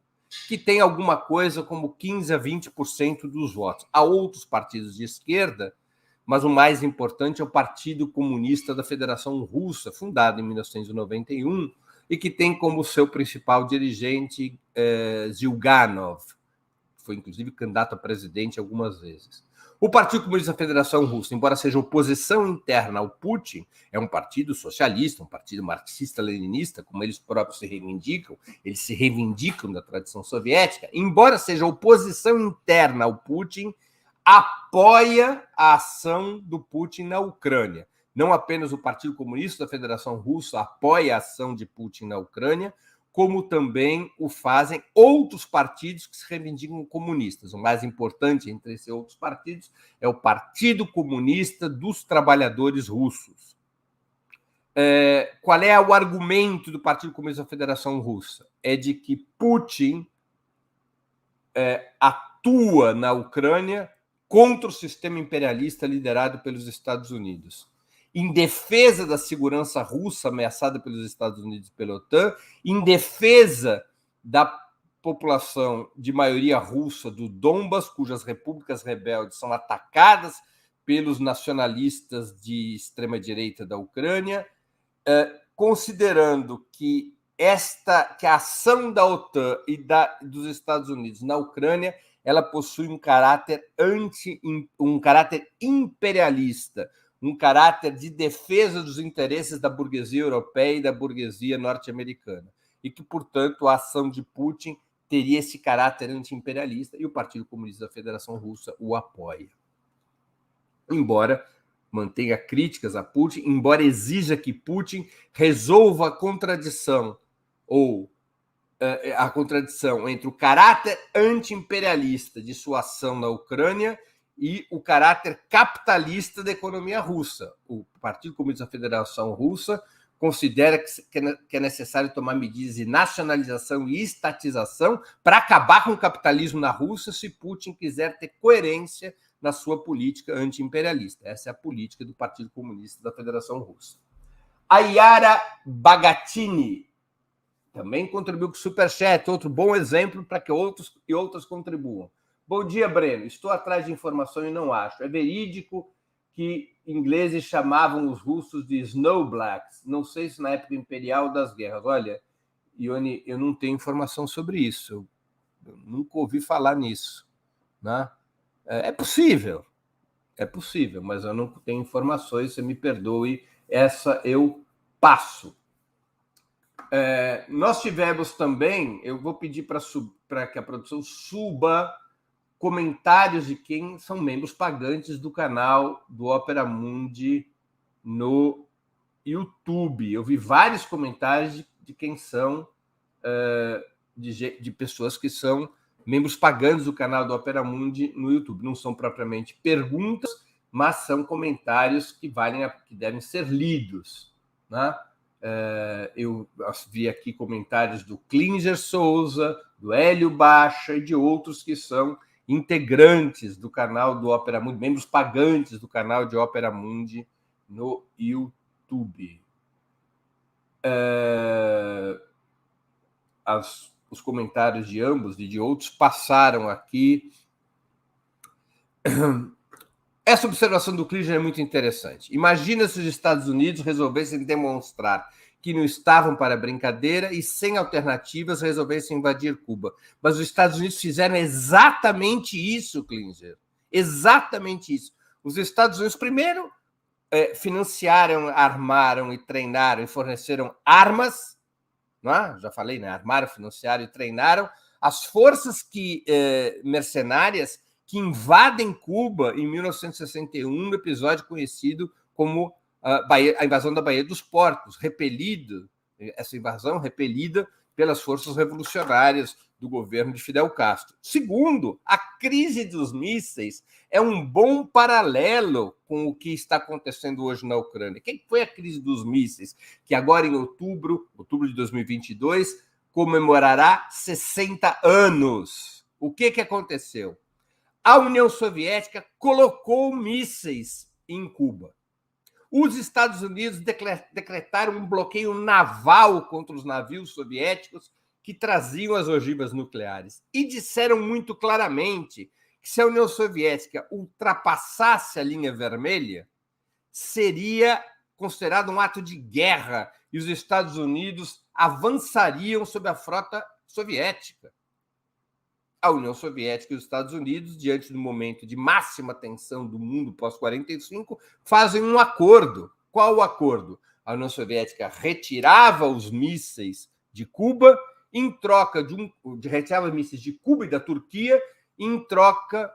que tem alguma coisa como 15% a 20% dos votos. Há outros partidos de esquerda, mas o mais importante é o Partido Comunista da Federação Russa, fundado em 1991, e que tem como seu principal dirigente Zyuganov, que foi inclusive candidato a presidente algumas vezes. O Partido Comunista da Federação Russa, embora seja oposição interna ao Putin, é um partido socialista, um partido marxista-leninista, como eles próprios se reivindicam, eles se reivindicam da tradição soviética, embora seja oposição interna ao Putin, apoia a ação do Putin na Ucrânia. Não apenas o Partido Comunista da Federação Russa apoia a ação de Putin na Ucrânia, como também o fazem outros partidos que se reivindicam comunistas. O mais importante entre esses outros partidos é o Partido Comunista dos Trabalhadores Russos. Qual é o argumento do Partido Comunista da Federação Russa? É de que Putin atua na Ucrânia contra o sistema imperialista liderado pelos Estados Unidos, em defesa da segurança russa ameaçada pelos Estados Unidos e pela OTAN, em defesa da população de maioria russa do Donbas, cujas repúblicas rebeldes são atacadas pelos nacionalistas de extrema-direita da Ucrânia, considerando que a ação da OTAN e dos Estados Unidos na Ucrânia ela possui um caráter imperialista, um caráter de defesa dos interesses da burguesia europeia e da burguesia norte-americana, e que, portanto, a ação de Putin teria esse caráter anti-imperialista, e o Partido Comunista da Federação Russa o apoia. Embora mantenha críticas a Putin, embora exija que Putin resolva a contradição entre o caráter anti-imperialista de sua ação na Ucrânia e o caráter capitalista da economia russa. O Partido Comunista da Federação Russa considera que é necessário tomar medidas de nacionalização e estatização para acabar com o capitalismo na Rússia se Putin quiser ter coerência na sua política anti-imperialista. Essa é a política do Partido Comunista da Federação Russa. A Yara Bagatini também contribuiu com o Superchat, outro bom exemplo para que outros e outras contribuam. Bom dia, Breno. Estou atrás de informação e não acho. É verídico que ingleses chamavam os russos de snowblacks. Não sei se na época imperial das guerras. Olha, Ione, eu não tenho informação sobre isso. Eu nunca ouvi falar nisso. Né? É possível, mas eu não tenho informações. Você me perdoe, essa eu passo. Nós tivemos também, eu vou pedir para que a produção suba comentários de quem são membros pagantes do canal do Opera Mundi no YouTube. Eu vi vários comentários de quem são, de pessoas que são membros pagantes do canal do Opera Mundi no YouTube. Não são propriamente perguntas, mas são comentários que devem ser lidos, né? Eu vi aqui comentários do Klinger Souza, do Hélio Baixa e de outros que são integrantes do canal do Opera Mundi, membros pagantes do canal de Opera Mundi no YouTube. Os comentários de ambos e de outros passaram aqui. Essa observação do Klinger é muito interessante. Imagina se os Estados Unidos resolvessem demonstrar que não estavam para brincadeira e, sem alternativas, resolvessem invadir Cuba. Mas os Estados Unidos fizeram exatamente isso, Klinger. Exatamente isso. Os Estados Unidos, primeiro, financiaram, armaram e treinaram e forneceram armas, não é? Já falei, né? Armaram, financiaram e treinaram as forças mercenárias que invadem Cuba em 1961, no episódio conhecido como a invasão da Baía dos Porcos, essa invasão repelida pelas forças revolucionárias do governo de Fidel Castro. Segundo, a crise dos mísseis é um bom paralelo com o que está acontecendo hoje na Ucrânia. Quem foi a crise dos mísseis? Que agora, em outubro de 2022, comemorará 60 anos. O que aconteceu? A União Soviética colocou mísseis em Cuba. Os Estados Unidos decretaram um bloqueio naval contra os navios soviéticos que traziam as ogivas nucleares. E disseram muito claramente que se a União Soviética ultrapassasse a linha vermelha, seria considerado um ato de guerra e os Estados Unidos avançariam sobre a frota soviética. A União Soviética e os Estados Unidos, diante do momento de máxima tensão do mundo pós-45, fazem um acordo. Qual o acordo? A União Soviética retirava os mísseis de Cuba, em troca retirava mísseis de Cuba e da Turquia, em troca...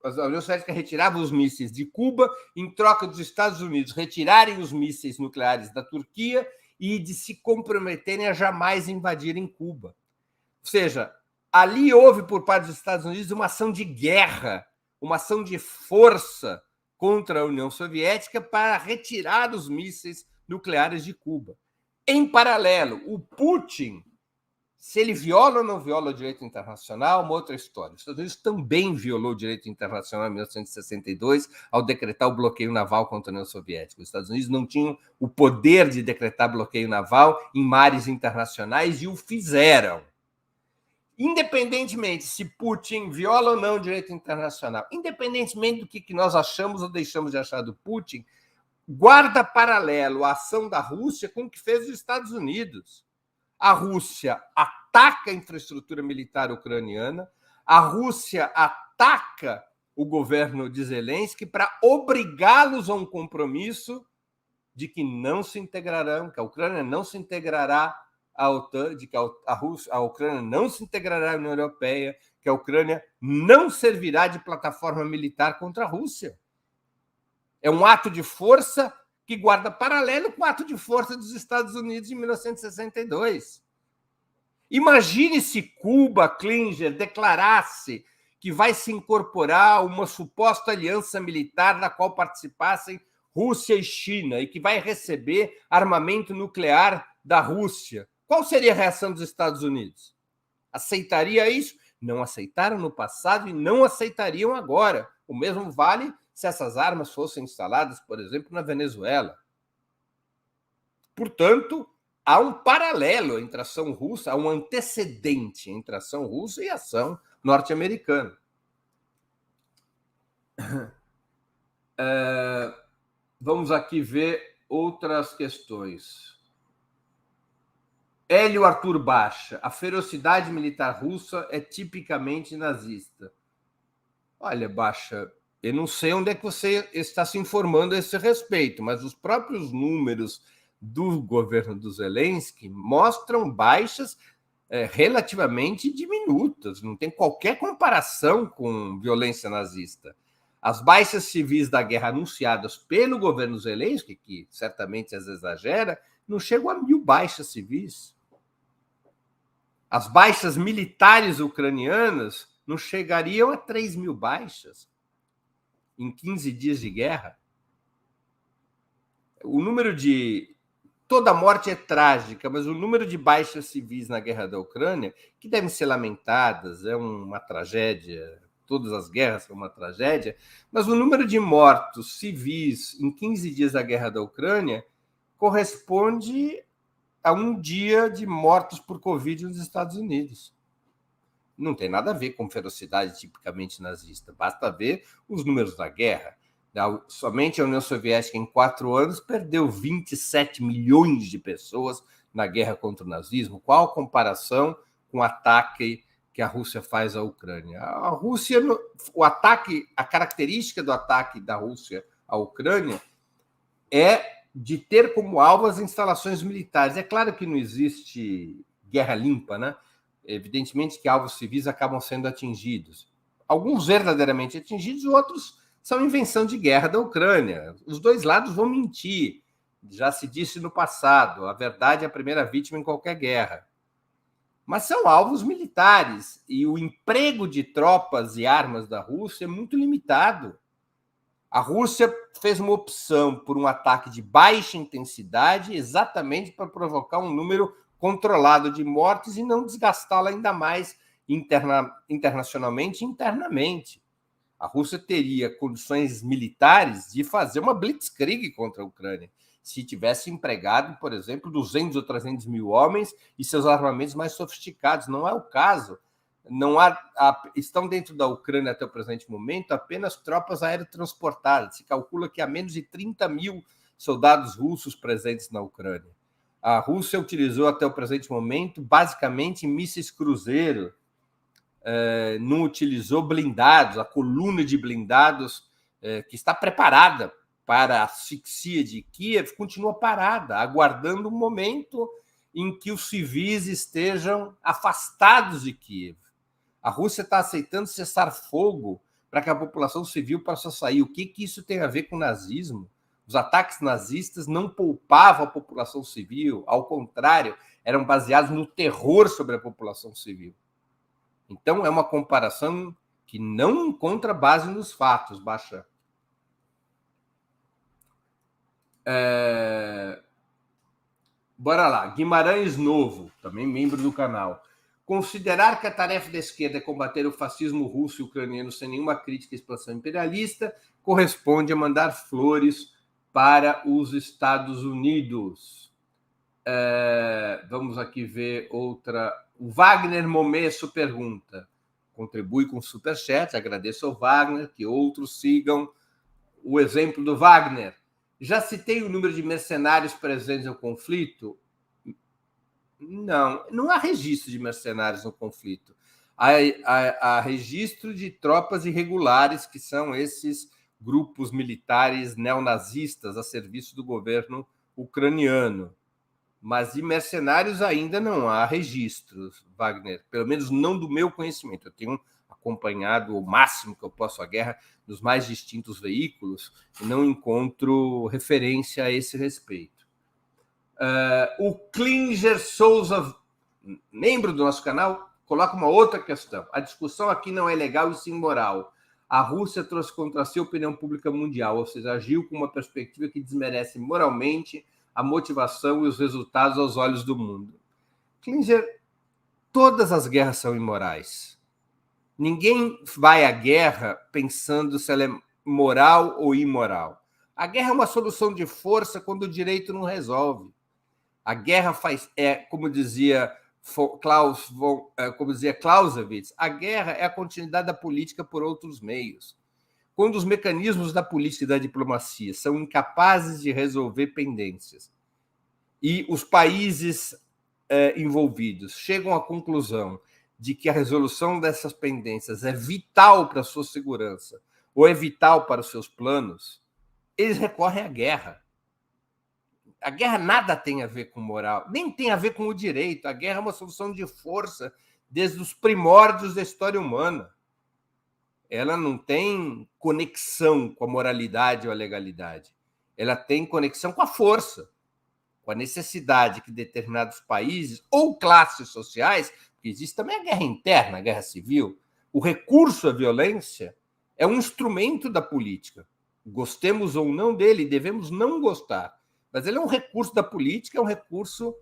a União Soviética retirava os mísseis de Cuba, em troca dos Estados Unidos retirarem os mísseis nucleares da Turquia e de se comprometerem a jamais invadirem Cuba. Ou seja, ali houve, por parte dos Estados Unidos, uma ação de guerra, uma ação de força contra a União Soviética para retirar os mísseis nucleares de Cuba. Em paralelo, o Putin, se ele viola ou não viola o direito internacional, uma outra história. Os Estados Unidos também violou o direito internacional em 1962 ao decretar o bloqueio naval contra a União Soviética. Os Estados Unidos não tinham o poder de decretar bloqueio naval em mares internacionais e o fizeram. Independentemente se Putin viola ou não o direito internacional, independentemente do que nós achamos ou deixamos de achar do Putin, guarda paralelo a ação da Rússia com o que fez os Estados Unidos. A Rússia ataca a infraestrutura militar ucraniana, a Rússia ataca o governo de Zelensky para obrigá-los a um compromisso de que não se integrarão, que a Ucrânia não se integrará à OTAN, de que a Ucrânia não se integrará à União Europeia, que a Ucrânia não servirá de plataforma militar contra a Rússia. É um ato de força que guarda paralelo com o ato de força dos Estados Unidos em 1962. Imagine se Cuba, Klinger, declarasse que vai se incorporar a uma suposta aliança militar na qual participassem Rússia e China e que vai receber armamento nuclear da Rússia. Qual seria a reação dos Estados Unidos? Aceitaria isso? Não aceitaram no passado e não aceitariam agora. O mesmo vale se essas armas fossem instaladas, por exemplo, na Venezuela. Portanto, há um paralelo entre a ação russa, há um antecedente entre a ação russa e a ação norte-americana. Vamos aqui ver outras questões. Hélio Arthur Baixa. A ferocidade militar russa é tipicamente nazista. Olha, Baixa, Eu não sei onde é que você está se informando a esse respeito, mas os próprios números do governo do Zelensky mostram baixas relativamente diminutas, não tem qualquer comparação com violência nazista. As baixas civis da guerra anunciadas pelo governo Zelensky, que certamente as exagera, não chegam a 1.000 baixas civis. As baixas militares ucranianas não chegariam a 3.000 baixas em 15 dias de guerra. O número de... Toda morte é trágica, mas o número de baixas civis na guerra da Ucrânia, que devem ser lamentadas, é uma tragédia, todas as guerras são uma tragédia, mas o número de mortos civis em 15 dias da guerra da Ucrânia corresponde a um dia de mortos por Covid nos Estados Unidos. Não tem nada a ver com ferocidade tipicamente nazista, basta ver os números da guerra. Somente a União Soviética, em 4 anos, perdeu 27 milhões de pessoas na guerra contra o nazismo. Qual a comparação com o ataque que a Rússia faz à Ucrânia? A Rússia, a característica do ataque da Rússia à Ucrânia é de ter como alvo as instalações militares. É claro que não existe guerra limpa, né? Evidentemente que alvos civis acabam sendo atingidos. Alguns verdadeiramente atingidos, outros são invenção de guerra da Ucrânia. Os dois lados vão mentir. Já se disse no passado, a verdade é a primeira vítima em qualquer guerra. Mas são alvos militares e o emprego de tropas e armas da Rússia é muito limitado. A Rússia fez uma opção por um ataque de baixa intensidade exatamente para provocar um número controlado de mortes e não desgastá-la ainda mais internacionalmente e internamente. A Rússia teria condições militares de fazer uma blitzkrieg contra a Ucrânia, se tivesse empregado, por exemplo, 200 ou 300 mil homens e seus armamentos mais sofisticados. Não é o caso. Estão dentro da Ucrânia até o presente momento apenas tropas aerotransportadas. Se calcula que há menos de 30 mil soldados russos presentes na Ucrânia. A Rússia utilizou até o presente momento basicamente mísseis cruzeiro, não utilizou blindados, a coluna de blindados que está preparada para a asfixia de Kiev continua parada, aguardando um momento em que os civis estejam afastados de Kiev. A Rússia está aceitando cessar fogo para que a população civil possa sair. O que isso tem a ver com o nazismo? Os ataques nazistas não poupavam a população civil, ao contrário, eram baseados no terror sobre a população civil. Então, é uma comparação que não encontra base nos fatos, Baixa. Bora lá. Guimarães Novo, também membro do canal. Considerar que a tarefa da esquerda é combater o fascismo russo e ucraniano sem nenhuma crítica à expansão imperialista corresponde a mandar flores para os Estados Unidos. Vamos aqui ver outra. O Wagner Momesso pergunta. Contribui com o superchat, agradeço ao Wagner, que outros sigam o exemplo do Wagner. Já citei o número de mercenários presentes no conflito? Não há registro de mercenários no conflito. Há registro de tropas irregulares, que são esses grupos militares neonazistas a serviço do governo ucraniano. Mas de mercenários ainda não há registros, Wagner, pelo menos não do meu conhecimento. Eu tenho acompanhado o máximo que eu posso a guerra nos mais distintos veículos e não encontro referência a esse respeito. O Klinger Souza, membro do nosso canal, coloca uma outra questão. A discussão aqui não é legal e sim moral. A Rússia trouxe contra si a opinião pública mundial, ou seja, agiu com uma perspectiva que desmerece moralmente a motivação e os resultados aos olhos do mundo. Klinger, todas as guerras são imorais. Ninguém vai à guerra pensando se ela é moral ou imoral. A guerra é uma solução de força quando o direito não resolve. A guerra como dizia Clausewitz, a guerra é a continuidade da política por outros meios. Quando os mecanismos da política e da diplomacia são incapazes de resolver pendências e os países envolvidos chegam à conclusão de que a resolução dessas pendências é vital para a sua segurança ou é vital para os seus planos, eles recorrem à guerra. A guerra nada tem a ver com moral, nem tem a ver com o direito. A guerra é uma solução de força desde os primórdios da história humana. Ela não tem conexão com a moralidade ou a legalidade. Ela tem conexão com a força, com a necessidade que determinados países ou classes sociais, porque existe também a guerra interna, a guerra civil, o recurso à violência é um instrumento da política. Gostemos ou não dele, devemos não gostar, mas ele é um recurso da política, é um recurso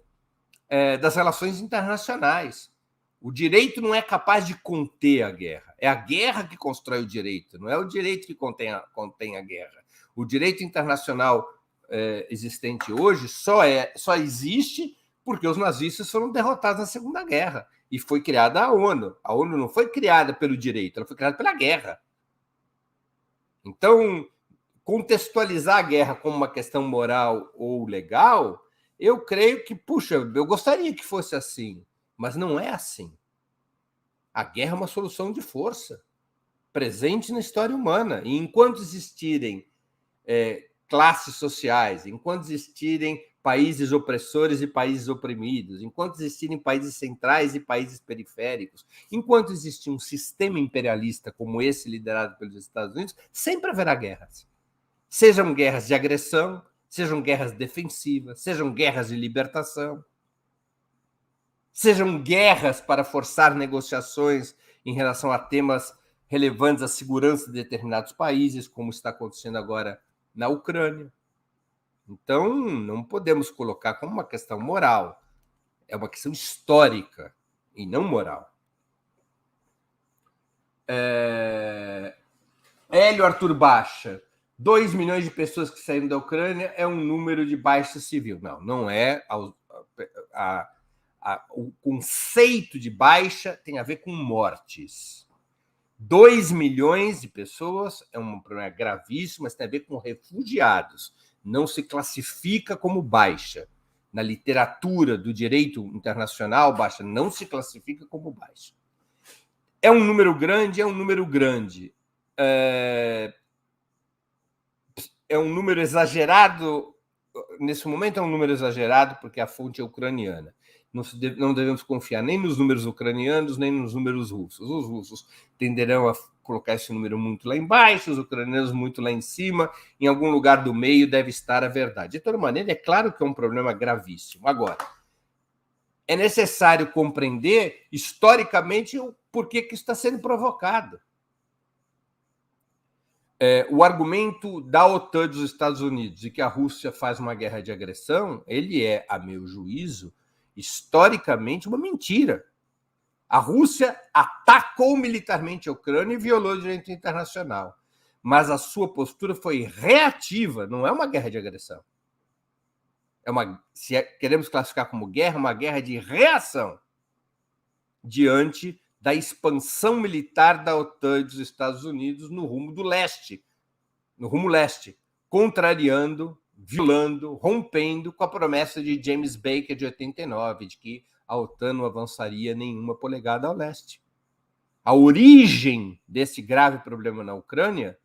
das relações internacionais. O direito não é capaz de conter a guerra. É a guerra que constrói o direito, não é o direito que contém a guerra. O direito internacional existente hoje só existe porque os nazistas foram derrotados na Segunda Guerra e foi criada a ONU. A ONU não foi criada pelo direito, ela foi criada pela guerra. Então, contextualizar a guerra como uma questão moral ou legal, eu creio que, puxa, eu gostaria que fosse assim, mas não é assim. A guerra é uma solução de força presente na história humana. E enquanto existirem classes sociais, enquanto existirem países opressores e países oprimidos, enquanto existirem países centrais e países periféricos, enquanto existir um sistema imperialista como esse liderado pelos Estados Unidos, sempre haverá guerras. Sejam guerras de agressão, sejam guerras defensivas, sejam guerras de libertação, sejam guerras para forçar negociações em relação a temas relevantes à segurança de determinados países, como está acontecendo agora na Ucrânia. Então, não podemos colocar como uma questão moral. É uma questão histórica e não moral. Hélio Arthur Baixa. 2 milhões de pessoas que saíram da Ucrânia é um número de baixa civil. Não é. O conceito de baixa tem a ver com mortes. 2 milhões de pessoas é um problema gravíssimo, mas tem a ver com refugiados. Não se classifica como baixa. Na literatura do direito internacional, baixa não se classifica como baixa. É um número grande, é um número grande. É um número exagerado. Nesse momento é um número exagerado, porque a fonte é ucraniana. Não devemos confiar nem nos números ucranianos, nem nos números russos. Os russos tenderão a colocar esse número muito lá embaixo, os ucranianos muito lá em cima. Em algum lugar do meio deve estar a verdade. De toda maneira, é claro que é um problema gravíssimo. Agora, é necessário compreender historicamente o porquê que isso está sendo provocado. O argumento da OTAN dos Estados Unidos de que a Rússia faz uma guerra de agressão, ele é, a meu juízo, historicamente uma mentira. A Rússia atacou militarmente a Ucrânia e violou o direito internacional. Mas a sua postura foi reativa, não é uma guerra de agressão. Se queremos classificar como guerra, uma guerra de reação diante da expansão militar da OTAN e dos Estados Unidos no rumo leste, contrariando, violando, rompendo com a promessa de James Baker de 89, de que a OTAN não avançaria nenhuma polegada ao leste. A origem desse grave problema na Ucrânia,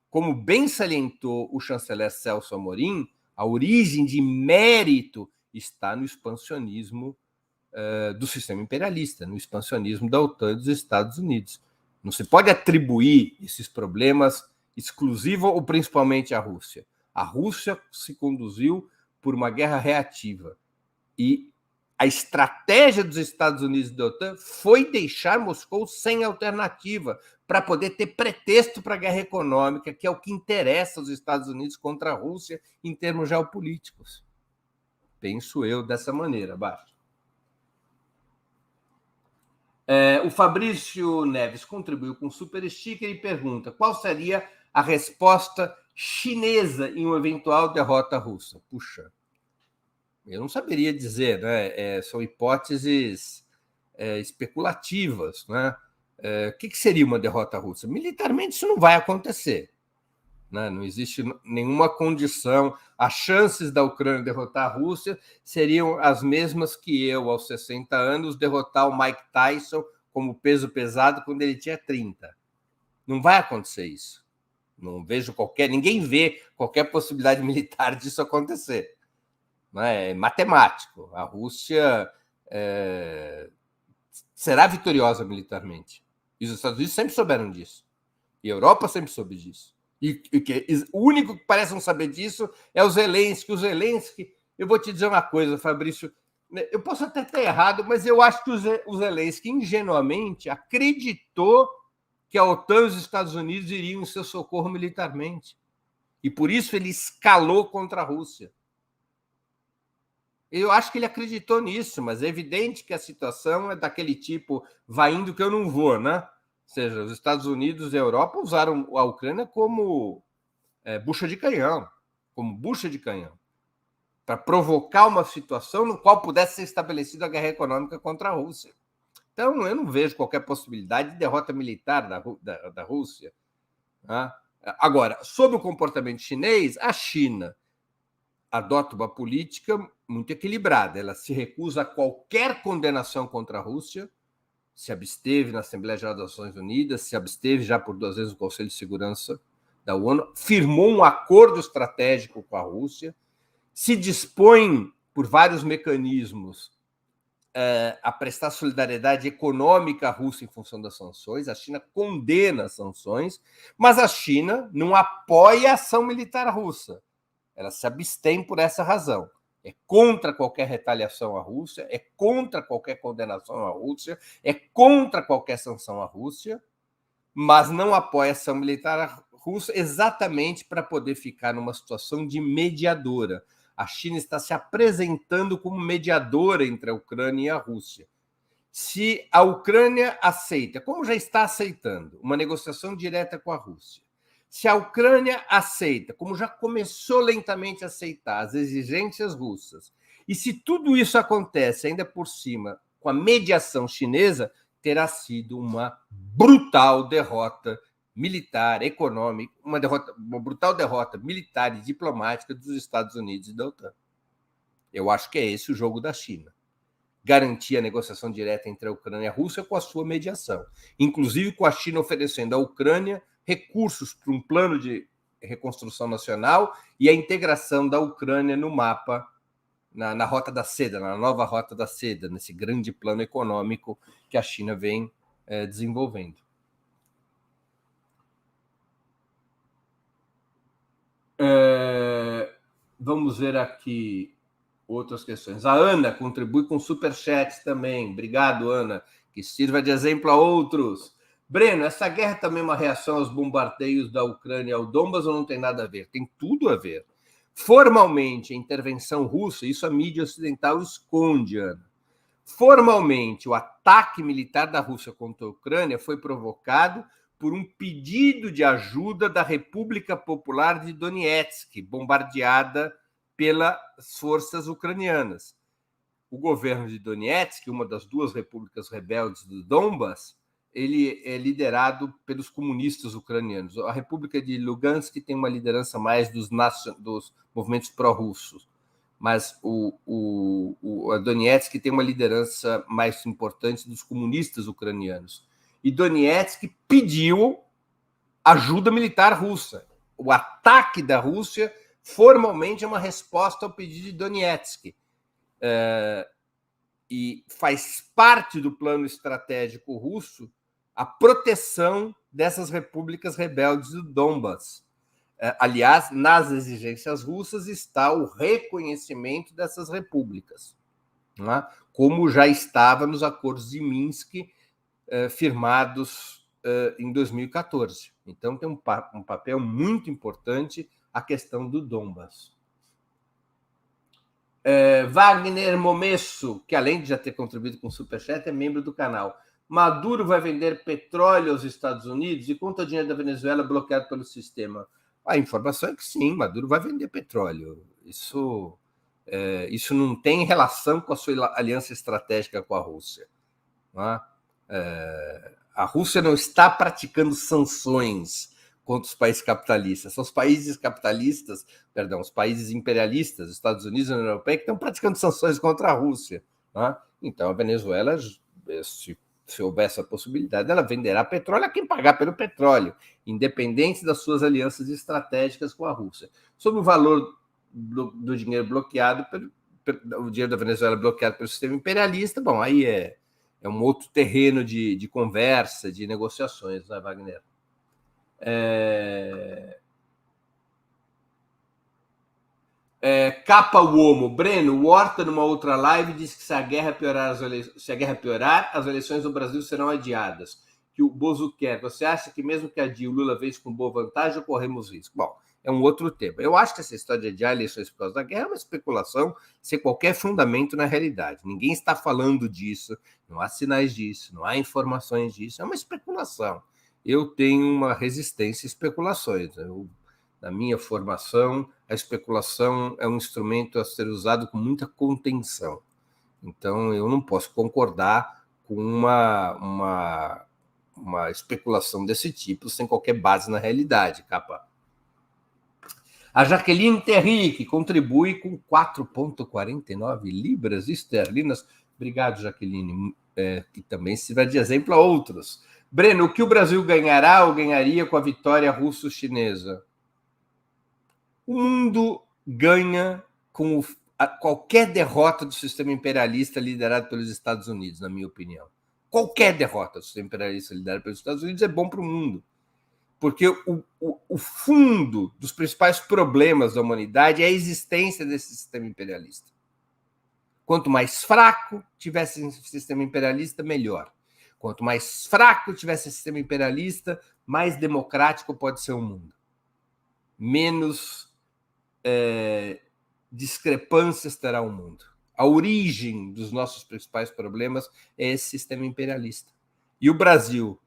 como bem salientou o chanceler Celso Amorim, a origem de mérito está no expansionismo do sistema imperialista, no expansionismo da OTAN e dos Estados Unidos. Não se pode atribuir esses problemas exclusivo ou principalmente à Rússia. A Rússia se conduziu por uma guerra reativa. E a estratégia dos Estados Unidos e da OTAN foi deixar Moscou sem alternativa, para poder ter pretexto para a guerra econômica, que é o que interessa aos Estados Unidos contra a Rússia em termos geopolíticos. Penso eu dessa maneira, Baixo. O Fabrício Neves contribuiu com o Super Sticker e pergunta: qual seria a resposta chinesa em uma eventual derrota russa? Puxa, eu não saberia dizer, né? São hipóteses especulativas, né? O que seria uma derrota russa? Militarmente isso não vai acontecer, né? Não existe nenhuma condição. As chances da Ucrânia derrotar a Rússia seriam as mesmas que eu, aos 60 anos, derrotar o Mike Tyson como peso pesado quando ele tinha 30. Não vai acontecer isso. Não vejo ninguém vê qualquer possibilidade militar disso acontecer. Não é matemático. A Rússia será vitoriosa militarmente. E os Estados Unidos sempre souberam disso. E a Europa sempre soube disso. O único que parece não saber disso é o Zelensky. O Zelensky, eu vou te dizer uma coisa, Fabrício, eu posso até estar errado, mas eu acho que o Zelensky ingenuamente acreditou que a OTAN e os Estados Unidos iriam em seu socorro militarmente. E por isso ele escalou contra a Rússia. Eu acho que ele acreditou nisso, mas é evidente que a situação é daquele tipo, vai indo que eu não vou, né? Ou seja, os Estados Unidos e a Europa usaram a Ucrânia como bucha de canhão, para provocar uma situação no qual pudesse ser estabelecida a guerra econômica contra a Rússia. Então, eu não vejo qualquer possibilidade de derrota militar da Rússia. Tá? Agora, sobre o comportamento chinês, a China adota uma política muito equilibrada. Ela se recusa a qualquer condenação contra a Rússia, se absteve na Assembleia Geral das Nações Unidas, se absteve já por 2 vezes no Conselho de Segurança da ONU, firmou um acordo estratégico com a Rússia, se dispõe, por vários mecanismos, a prestar solidariedade econômica à Rússia em função das sanções. A China condena as sanções, mas a China não apoia a ação militar russa. Ela se abstém por essa razão. É contra qualquer retaliação à Rússia, é contra qualquer condenação à Rússia, é contra qualquer sanção à Rússia, mas não apoia a ação militar russa exatamente para poder ficar numa situação de mediadora. A China está se apresentando como mediadora entre a Ucrânia e a Rússia. Se a Ucrânia aceita, como já está aceitando, uma negociação direta com a Rússia, se a Ucrânia aceita, como já começou lentamente a aceitar, as exigências russas, e se tudo isso acontece ainda por cima com a mediação chinesa, terá sido uma brutal derrota militar, econômica, uma brutal derrota militar e diplomática dos Estados Unidos e da OTAN. Eu acho que é esse o jogo da China. Garantir a negociação direta entre a Ucrânia e a Rússia com a sua mediação. Inclusive com a China oferecendo à Ucrânia recursos para um plano de reconstrução nacional e a integração da Ucrânia no mapa, na Rota da Seda, na nova Rota da Seda, nesse grande plano econômico que a China vem desenvolvendo. Vamos ver aqui outras questões. A Ana contribui com superchat também. Obrigado, Ana. Que sirva de exemplo a outros. Breno, essa guerra também é uma reação aos bombardeios da Ucrânia ao Donbas ou não tem nada a ver? Tem tudo a ver. Formalmente, a intervenção russa, isso a mídia ocidental esconde, Ana. Formalmente, o ataque militar da Rússia contra a Ucrânia foi provocado por um pedido de ajuda da República Popular de Donetsk, bombardeada pelas forças ucranianas. O governo de Donetsk, uma das 2 repúblicas rebeldes do Donbas, ele é liderado pelos comunistas ucranianos. A República de Lugansk tem uma liderança mais dos movimentos pró-russos, mas a Donetsk tem uma liderança mais importante dos comunistas ucranianos. E Donetsk pediu ajuda militar russa. O ataque da Rússia formalmente é uma resposta ao pedido de Donetsk. E faz parte do plano estratégico russo a proteção dessas repúblicas rebeldes do Donbas. Aliás, nas exigências russas está o reconhecimento dessas repúblicas, não é? Como já estava nos acordos de Minsk firmados em 2014. Então, tem um papel muito importante a questão do Donbas. Wagner Momesso, que além de já ter contribuído com o Superchat, é membro do canal. Maduro vai vender petróleo aos Estados Unidos e quanto ao dinheiro da Venezuela bloqueado pelo sistema? A informação é que sim, Maduro vai vender petróleo. Isso não tem relação com a sua aliança estratégica com a Rússia. Não é? A Rússia não está praticando sanções contra os países capitalistas. São os países capitalistas, os países imperialistas, Estados Unidos e União Europeia, que estão praticando sanções contra a Rússia. Não é? Então, a Venezuela, se se houver essa possibilidade, ela venderá petróleo a quem pagar pelo petróleo, independente das suas alianças estratégicas com a Rússia. Sobre o valor do dinheiro bloqueado, o dinheiro da Venezuela bloqueado pelo sistema imperialista, bom, aí é um outro terreno de conversa, de negociações, né, Wagner? Capa Uomo. Breno, o Horta, numa outra live, disse que se a guerra piorar, as eleições no Brasil serão adiadas. Que o Bozo quer. Você acha que mesmo que adie o Lula vence com boa vantagem ou corremos risco? Bom, é um outro tema. Eu acho que essa história de adiar eleições por causa da guerra é uma especulação sem qualquer fundamento na realidade. Ninguém está falando disso, não há sinais disso, não há informações disso. É uma especulação. Eu tenho uma resistência a especulações. Na minha formação, a especulação é um instrumento a ser usado com muita contenção. Então, eu não posso concordar com uma especulação desse tipo sem qualquer base na realidade, capa. A Jaqueline Terry, que contribui com 4,49 libras esterlinas. Obrigado, Jaqueline, que também sirva de exemplo a outros. Breno, o que o Brasil ganhará ou ganharia com a vitória russo-chinesa? O mundo ganha com qualquer derrota do sistema imperialista liderado pelos Estados Unidos, na minha opinião. Qualquer derrota do sistema imperialista liderado pelos Estados Unidos é bom para o mundo. Porque o fundo dos principais problemas da humanidade é a existência desse sistema imperialista. Quanto mais fraco tivesse esse sistema imperialista, melhor. Quanto mais fraco tivesse esse sistema imperialista, mais democrático pode ser o mundo. Menos discrepâncias terá o mundo. A origem dos nossos principais problemas é esse sistema imperialista. E o Brasil,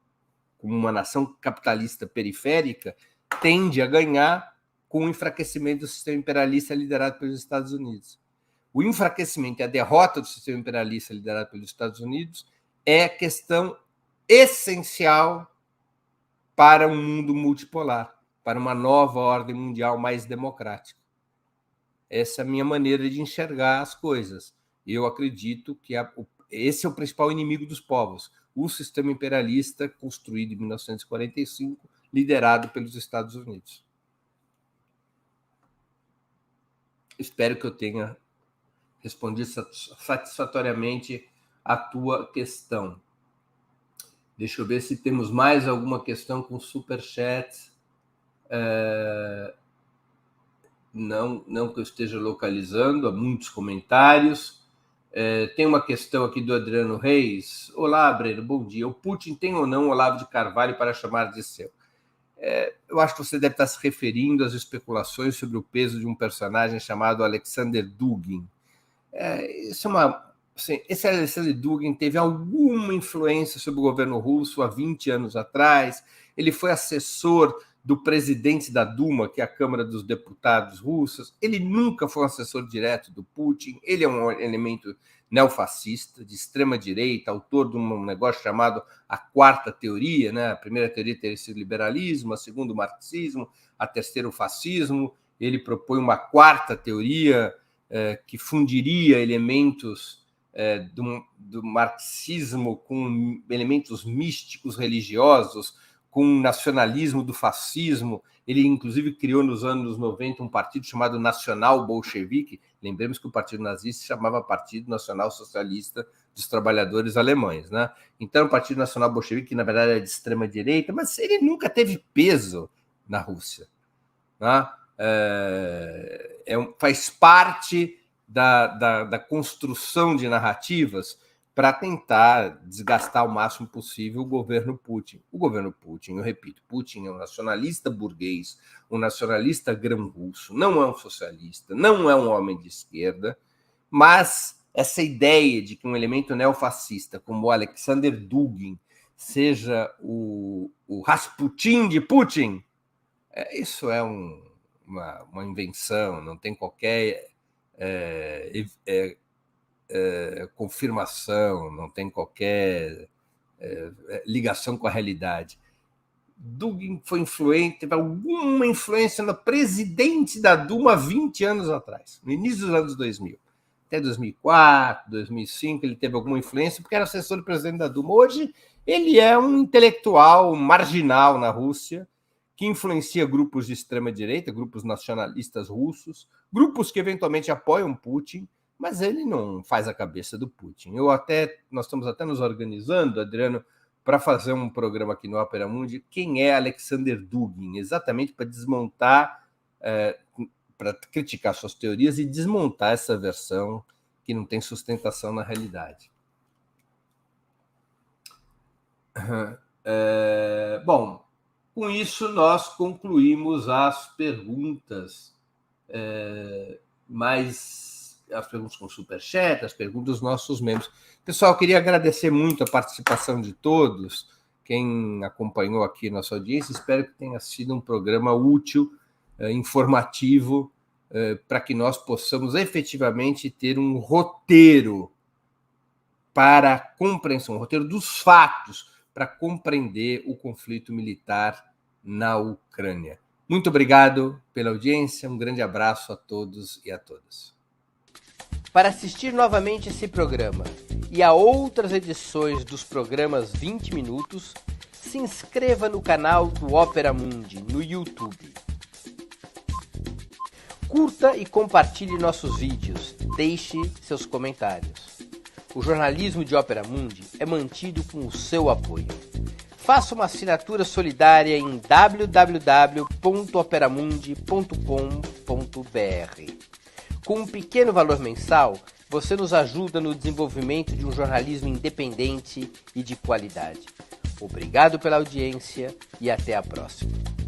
como uma nação capitalista periférica, tende a ganhar com o enfraquecimento do sistema imperialista liderado pelos Estados Unidos. O enfraquecimento e a derrota do sistema imperialista liderado pelos Estados Unidos é questão essencial para um mundo multipolar, para uma nova ordem mundial mais democrática. Essa é a minha maneira de enxergar as coisas. Eu acredito que esse é o principal inimigo dos povos, o sistema imperialista construído em 1945, liderado pelos Estados Unidos. Espero que eu tenha respondido satisfatoriamente a tua questão. Deixa eu ver se temos mais alguma questão com superchat. Não que eu esteja localizando, há muitos comentários. Tem uma questão aqui do Adriano Reis. Olá, Breno, bom dia. O Putin tem ou não Olavo de Carvalho para chamar de seu? Eu acho que você deve estar se referindo às especulações sobre o peso de um personagem chamado Alexander Dugin. Esse Alexander Dugin teve alguma influência sobre o governo russo há 20 anos atrás. Ele foi assessor do presidente da Duma, que é a Câmara dos Deputados russos. Ele nunca foi um assessor direto do Putin. Ele é um elemento neofascista, de extrema-direita, autor de um negócio chamado a quarta teoria, né? A primeira teoria teria sido o liberalismo, a segunda o marxismo, a terceira o fascismo. Ele propõe uma quarta teoria que fundiria elementos do marxismo com elementos místicos religiosos, com o nacionalismo do fascismo. Ele, inclusive, criou nos anos 90 um partido chamado Nacional Bolchevique. Lembremos que o Partido Nazista se chamava Partido Nacional Socialista dos Trabalhadores Alemães, né? Então, o Partido Nacional Bolchevique, que na verdade é de extrema-direita, mas ele nunca teve peso na Rússia, né? Faz parte da construção de narrativas para tentar desgastar o máximo possível o governo Putin. O governo Putin, eu repito, Putin é um nacionalista burguês, um nacionalista grã-russo, não é um socialista, não é um homem de esquerda, mas essa ideia de que um elemento neofascista como o Alexander Dugin seja o Rasputin de Putin, isso é uma invenção, não tem qualquer confirmação, não tem qualquer ligação com a realidade. Dugin foi influente, teve alguma influência no presidente da Duma 20 anos atrás, no início dos anos 2000. até 2004, 2005, ele teve alguma influência, porque era assessor do presidente da Duma. Hoje, ele é um intelectual marginal na Rússia, que influencia grupos de extrema-direita, grupos nacionalistas russos, grupos que eventualmente apoiam Putin, mas ele não faz a cabeça do Putin. Nós estamos até nos organizando, Adriano, para fazer um programa aqui no Opera Mundi, quem é Alexander Dugin, exatamente para desmontar, para criticar suas teorias e desmontar essa versão que não tem sustentação na realidade. Bom, com isso nós concluímos as perguntas, as perguntas com superchat, as perguntas dos nossos membros. Pessoal, eu queria agradecer muito a participação de todos, quem acompanhou aqui nossa audiência. Espero que tenha sido um programa útil, informativo, para que nós possamos efetivamente ter um roteiro para a compreensão, um roteiro dos fatos, para compreender o conflito militar na Ucrânia. Muito obrigado pela audiência, um grande abraço a todos e a todas. Para assistir novamente esse programa e a outras edições dos programas 20 Minutos, se inscreva no canal do Opera Mundi no YouTube. Curta e compartilhe nossos vídeos, deixe seus comentários. O jornalismo de Opera Mundi é mantido com o seu apoio. Faça uma assinatura solidária em www.operamundi.com.br. Com um pequeno valor mensal, você nos ajuda no desenvolvimento de um jornalismo independente e de qualidade. Obrigado pela audiência e até a próxima.